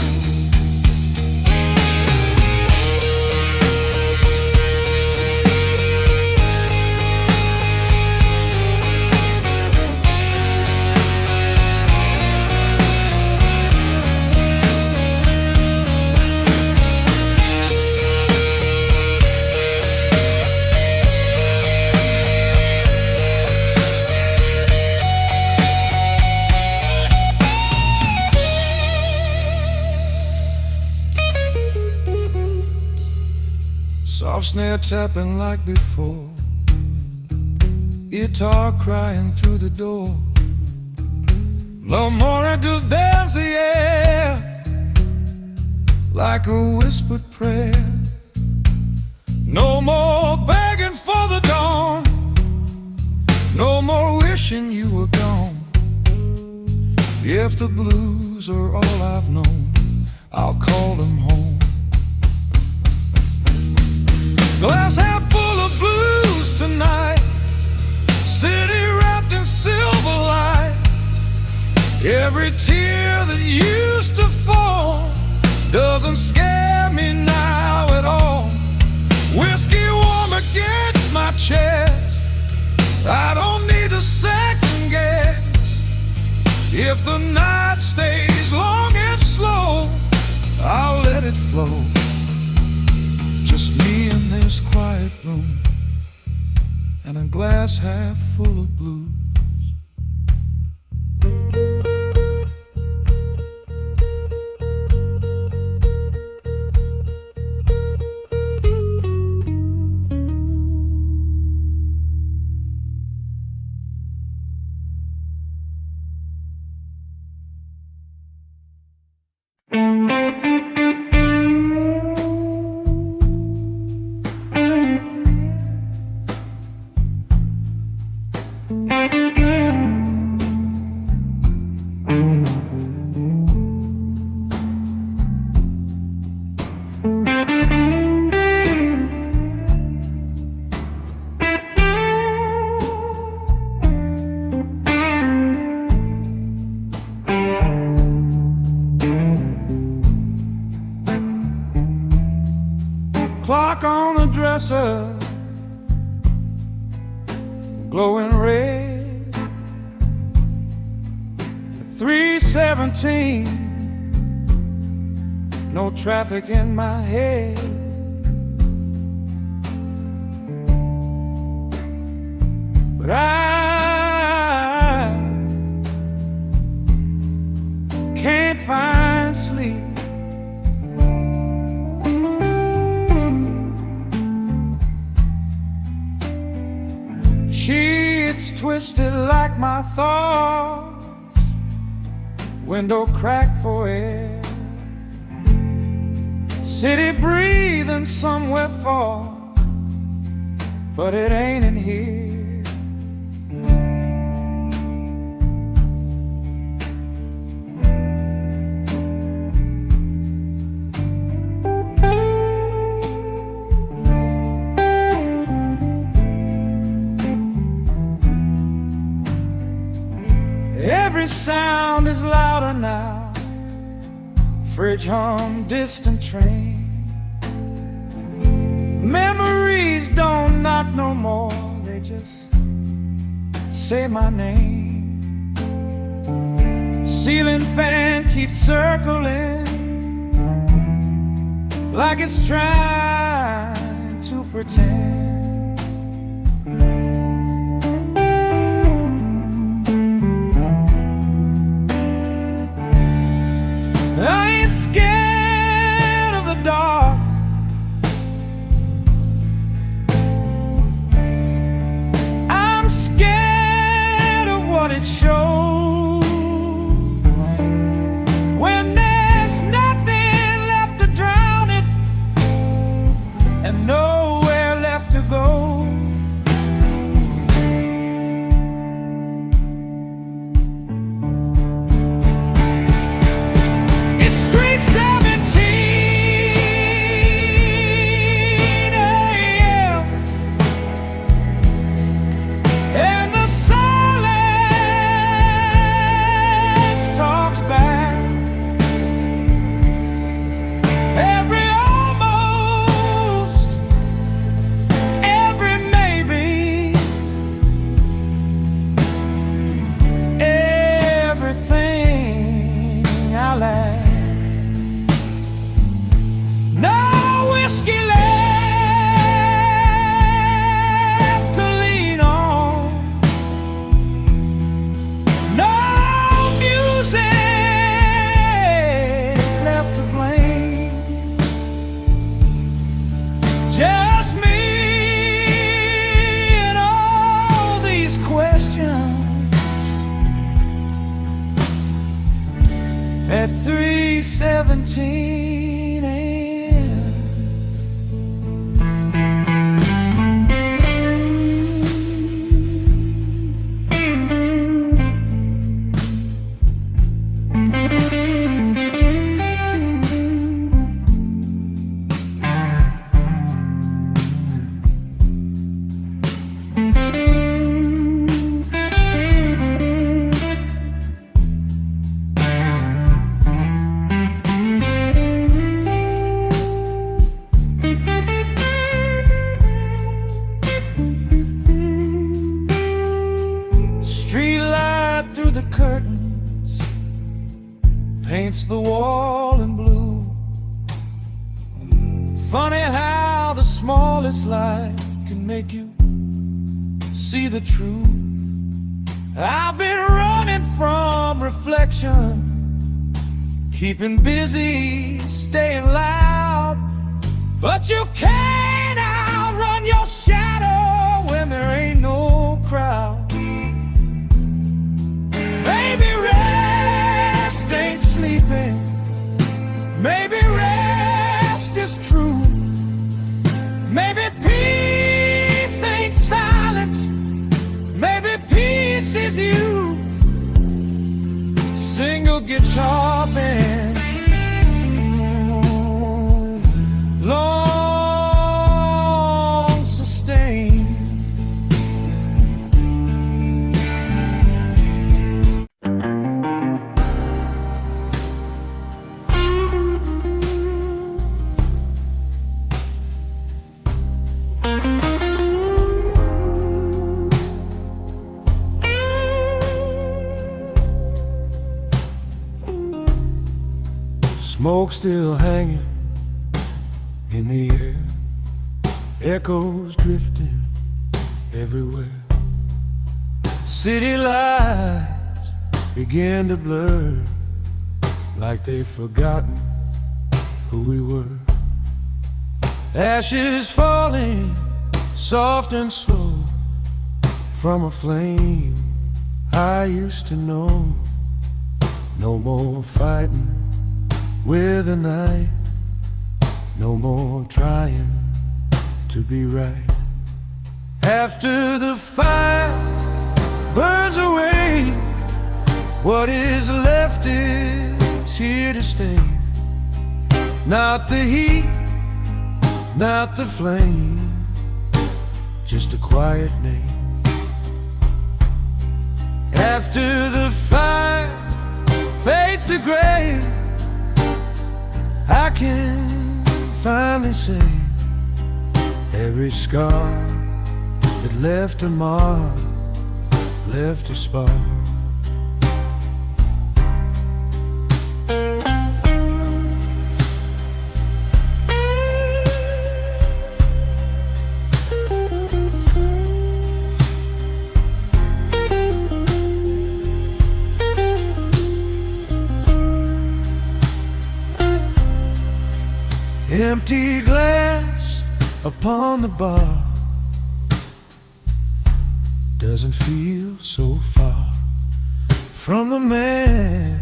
Soft snare tapping like before, guitar crying through the door. No more I just dance the air, like a whispered prayer. No more begging for the dawn, no more wishing you were gone. If the blues are all I've known, I'll call them home. Glass half full of blues tonight, city wrapped in silver light. Every tear that used to fall doesn't scare me now at all. Whiskey warm against my chest, I don't need a second guess. If the night stays long and slow, I'll let it flow. Just me in this quiet room, and a glass half full of blues. Clock on the dresser, glowing red. 3:17, no traffic in my head. But I can't find sleep. Sheets twisted like my thoughts, window cracked for air, city breathing somewhere far, but it ain't in here. Every sound is louder now, fridge hum, distant train. Memories don't knock no more, they just say my name. Ceiling fan keeps circling like it's trying to pretend. I ain't scared of the dark. I'm scared of what it shows. When there's nothing left to drown it and nowhere left to go. At 3:17 a.m. Curtains paints the wall in blue. Funny how the smallest light can make you see the truth. I've been running from reflection, keeping busy, staying loud, but you can't outrun your shadow when there ain't no crowd. Maybe rest ain't sleeping, maybe rest is true. Maybe peace ain't silence, maybe peace is you. Single guitar band, long sustained. Smoke still hanging in the air, echoes drifting everywhere. City lights begin to blur like they've forgotten who we were. Ashes falling soft and slow from a flame I used to know. No more fighting with the night, no more trying to be right. After the fire burns away, what is left is here to stay. Not the heat, not the flame, just a quiet name. After the fire fades to gray, I can finally say every scar that left a mark, left a spark. Empty glass upon the bar doesn't feel so far from the man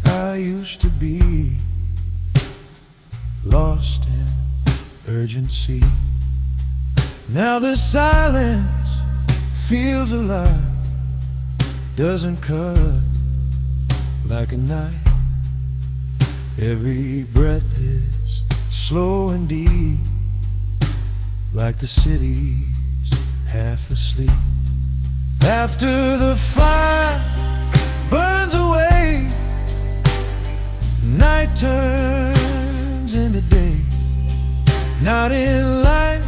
I used to be. Lost in urgency, now the silence feels alive, doesn't cut like a knife. Every breath is slow and deep, like the city's half asleep. After the fire burns away, night turns into day. Not in light,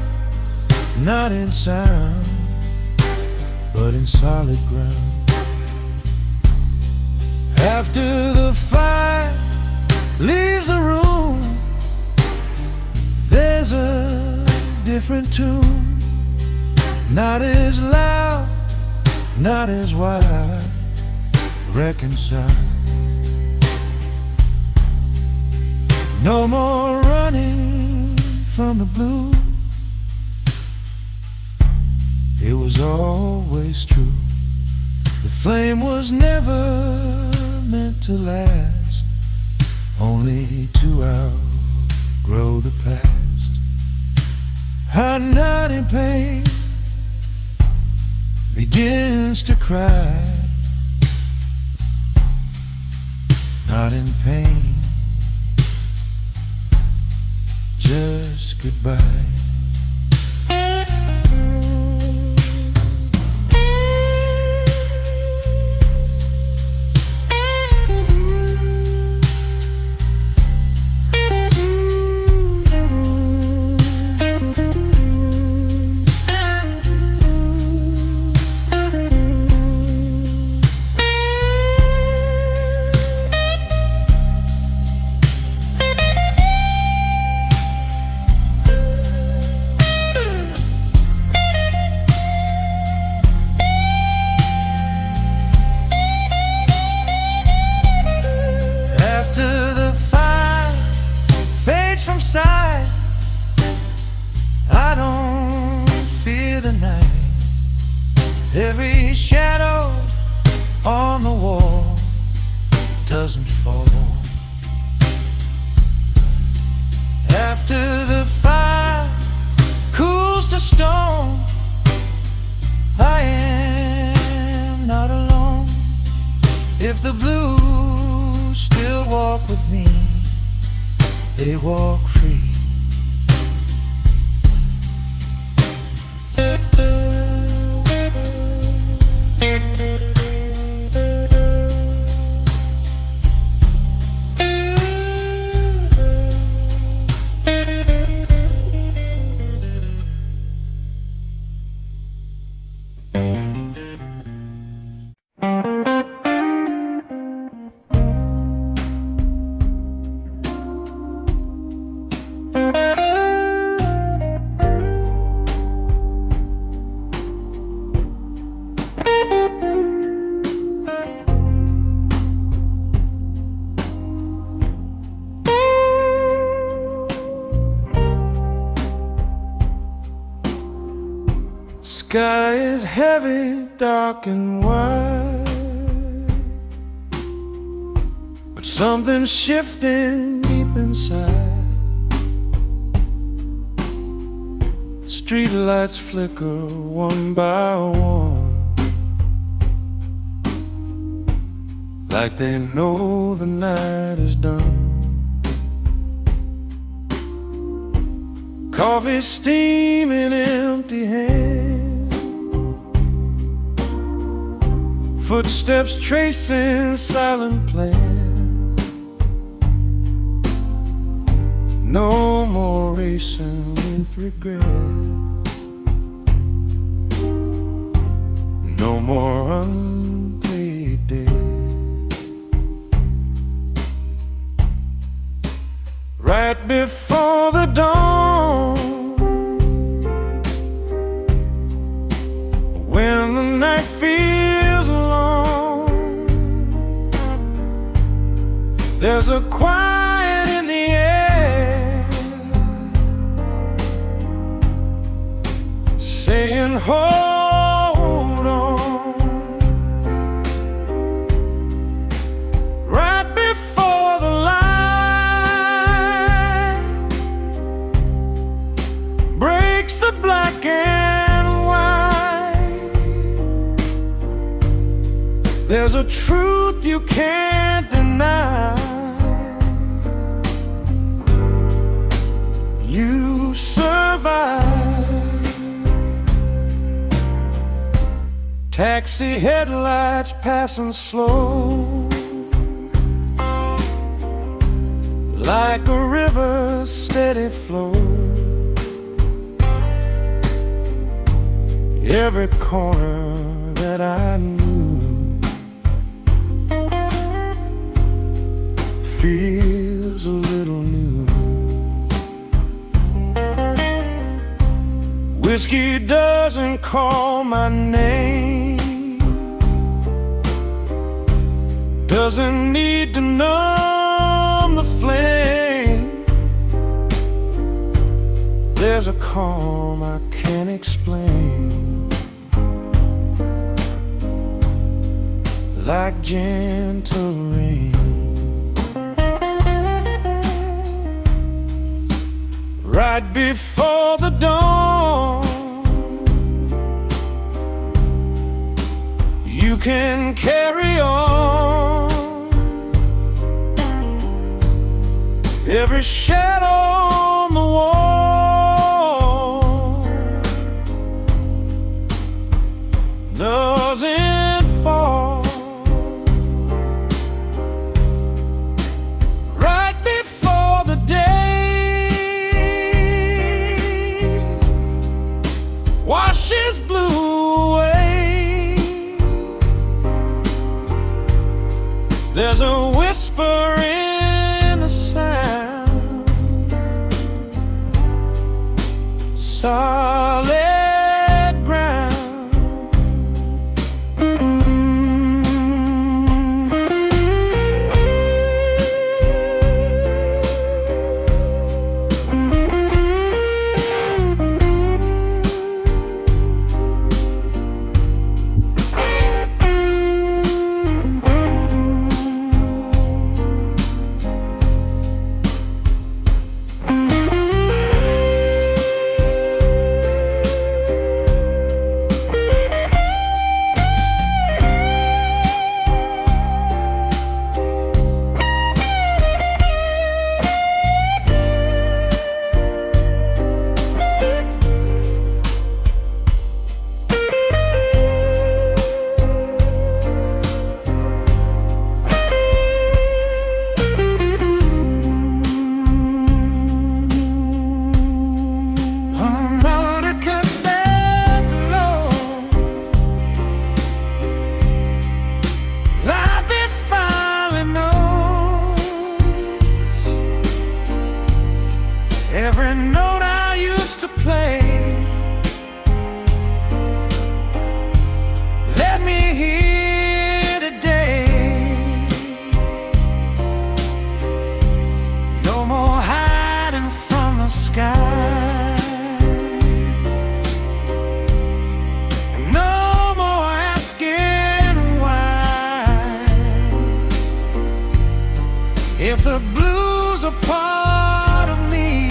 not in sound, but in solid ground. After the fire leaves the room, there's a different tune. Not as loud, not as wide, reconciled. No more running from the blue. It was always true. The flame was never meant to last, only to outgrow the past. I'm not in pain, begins to cry. Not in pain, just goodbye. I don't fear the night. Every shadow on the wall doesn't fall. After the fire cools to stone, I am not alone. If the blues still walk with me, they walk free. sky is heavy, dark and wide, but something's shifting deep inside. Street lights flicker one by one, like they know the night is done. Coffee steaming, empty hand, footsteps tracing silent plans. No more racing with regret, no more unplayed debt. Right before the dawn, when the night feels long, there's a quiet in the air, saying hold on. Right before the light breaks the black and white, there's a truth you can't deny. You survive. Taxi headlights passing slow, like a river's steady flow. Every corner that I knew feels a little new. Whiskey doesn't call my name, doesn't need to numb the flame. There's a calm I can't explain, like gentle rain. Right before the dawn, you can carry on. Every shadow on the wall doesn't fall. Right before the day washes blue away, there's a whisper in the sound, solid ground. Every note I used to play, let me hear today. No more hiding from the sky. blues are part of me.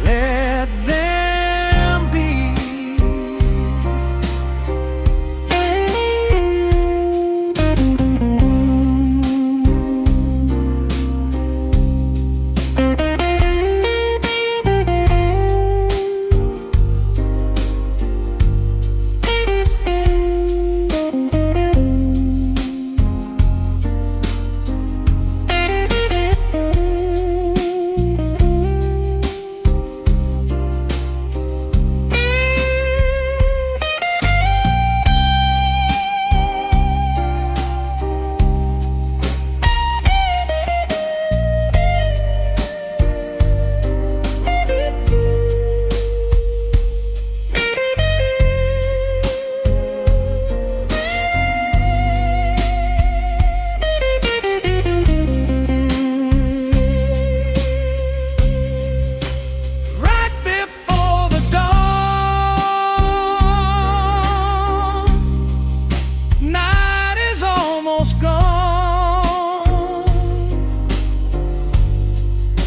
Let them be.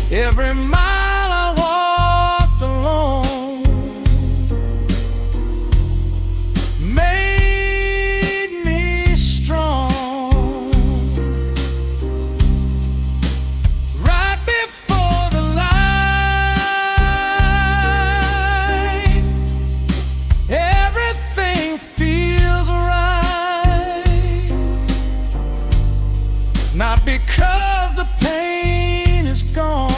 Every mile I walked alone made me strong. Right before the light, everything feels right. Not because the pain is gone,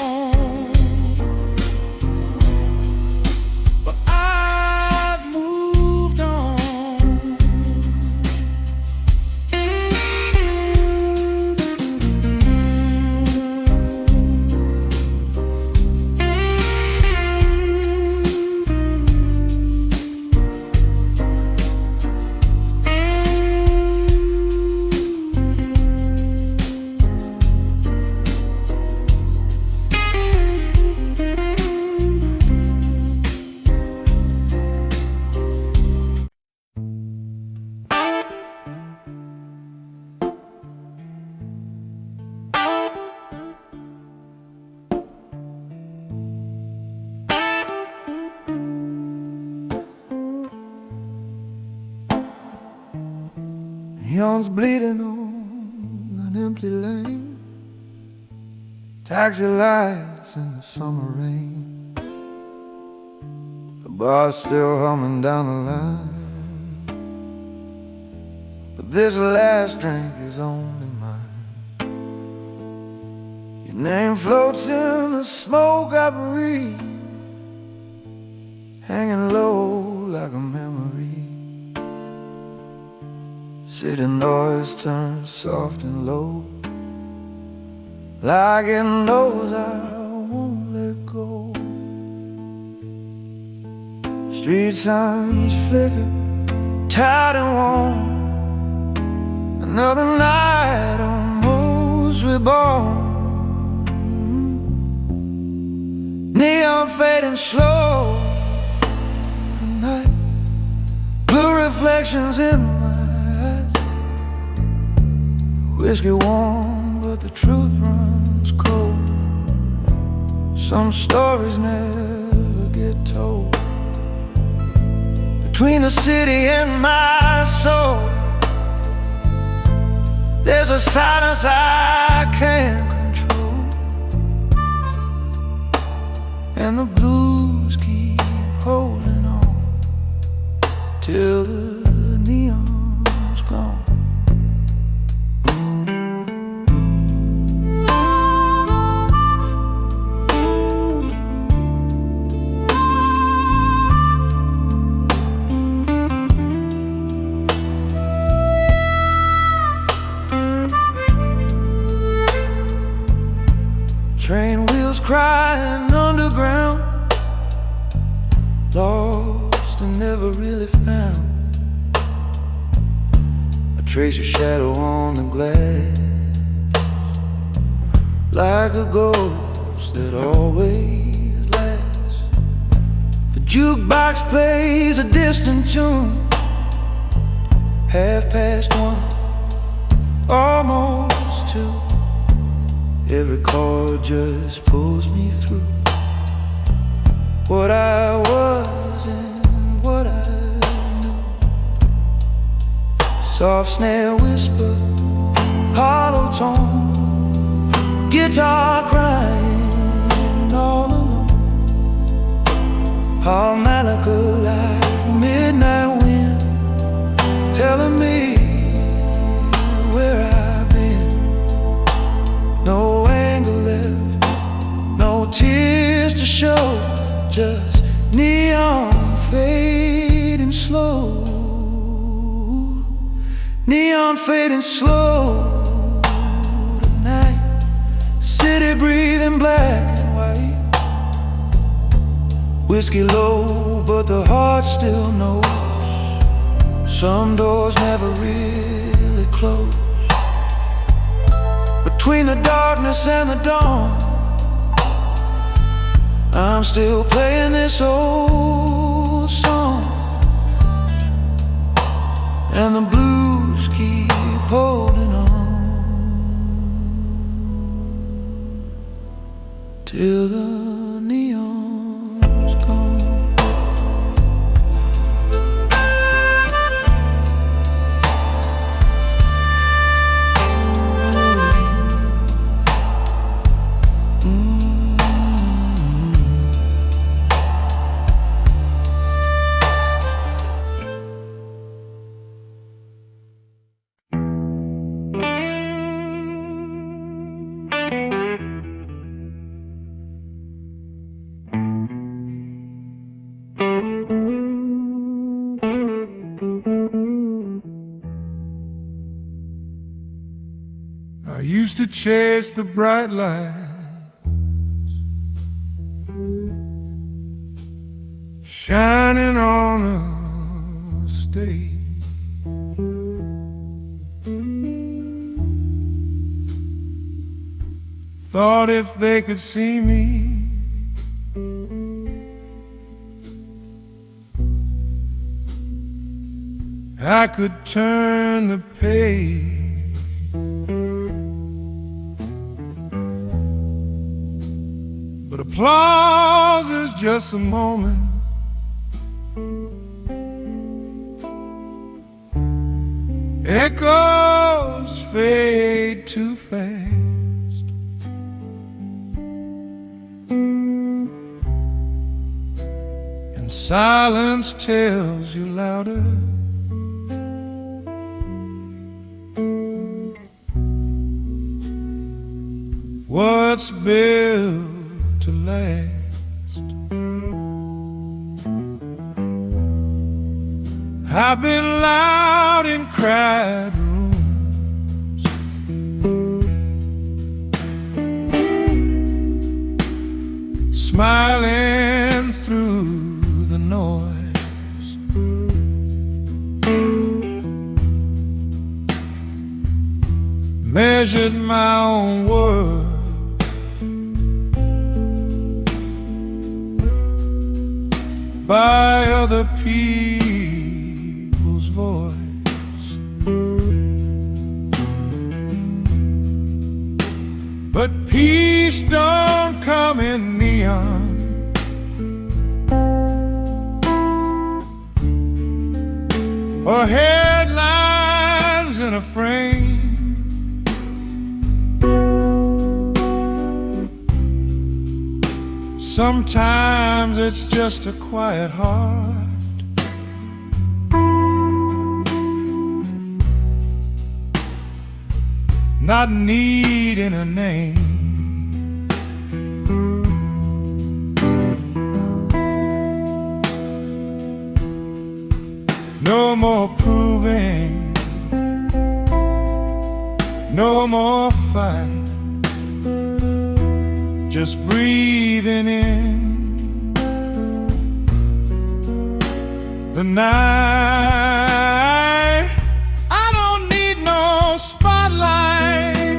Neon's bleeding on an empty lane, taxi lights in the summer rain. The bar's still humming down the line, but this last drink is only mine. Your name floats in the smoke I breathe, hanging low like a memory. City noise turns soft and low, like it knows I won't let go. Street signs flicker, tired and warm. Another night almost reborn. Neon fading slow at night, blue reflections in my whiskey warm, but the truth runs cold. Some stories never get told. Between the city and my soul, there's a silence I can't control, and the blues keep holding on till the neon's gone. Train wheels crying underground, lost and never really found. I trace your shadow on the glass, like a ghost that always lasts. The jukebox plays a distant tune, 1:30. almost two. Every chord just pulls me through what I was and what I knew. Soft snare whisper, hollow tone, guitar crying all alone. Harmonica like midnight wind, telling me where I've been. No anger left, no tears to show, just neon fading slow. Neon fading slow tonight. City breathing black and white. Whiskey low, but the heart still knows. Some doors never really close. Between the darkness and the dawn, I'm still playing this old song, and the blues keep holding on till the neon's gone. I used to chase the bright lights shining on a stage. Thought if they could see me, I could turn the page. But applause is just a moment. Echoes fade too fast. And silence tells you louder. What's built to last? I've been loud in crowded rooms, smiling through the noise, measured my own worth by other people's voice. But peace don't come in neon, or headlines in a frame. Sometimes it's just a quiet heart, not needing a name. No more proving, no more fight, just breathing in the night. I don't need no spotlight,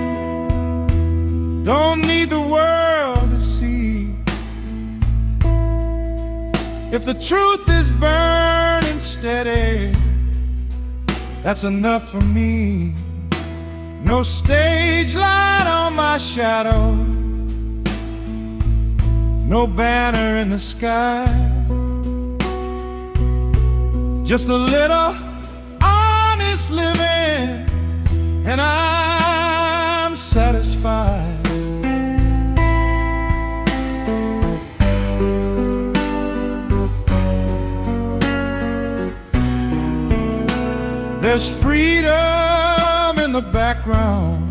don't need the world to see. If the truth is burning steady, that's enough for me. No stage light on my shadow, no banner in the sky, just a little honest living, and I'm satisfied. There's freedom in the background,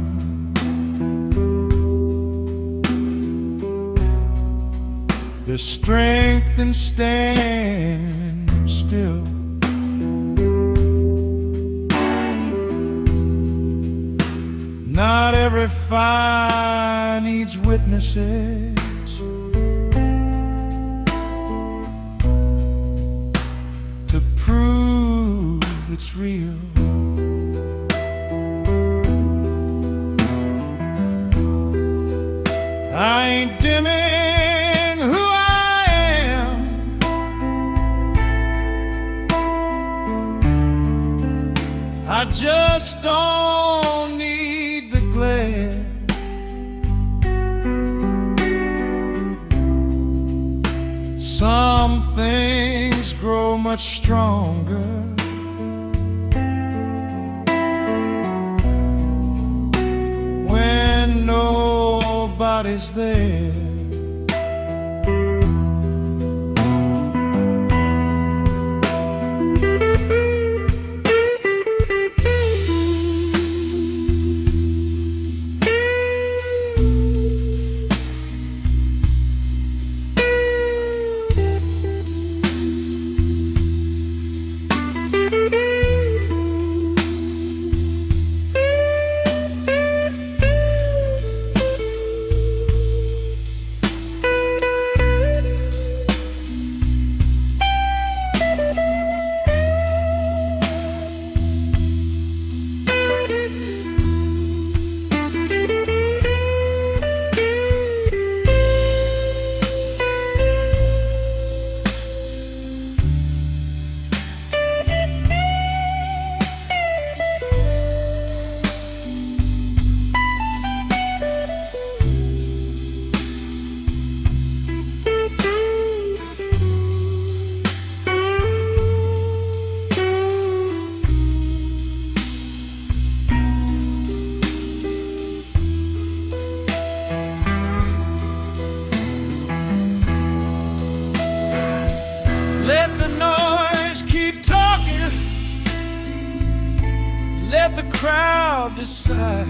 there's strength in standing still. Not every fire needs witnesses to prove it's real. I ain't dimming who I am, I just don't need the glare. Some things grow much stronger when nobody's there. Let the noise keep talking, let the crowd decide.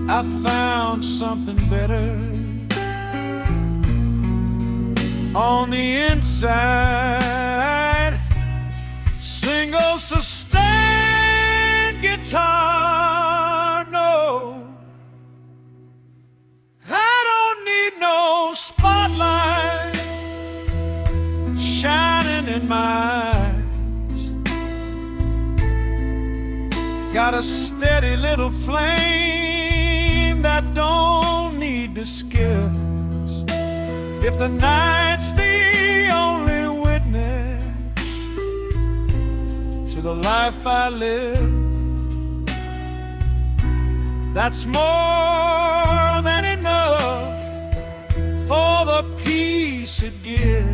I found something better on the inside. Single sustained guitar, no, I don't need no spotlight shining in my eyes. Got a steady little flame that don't need disguise. If the night's the only witness to the life I live, that's more than enough for the peace it gives.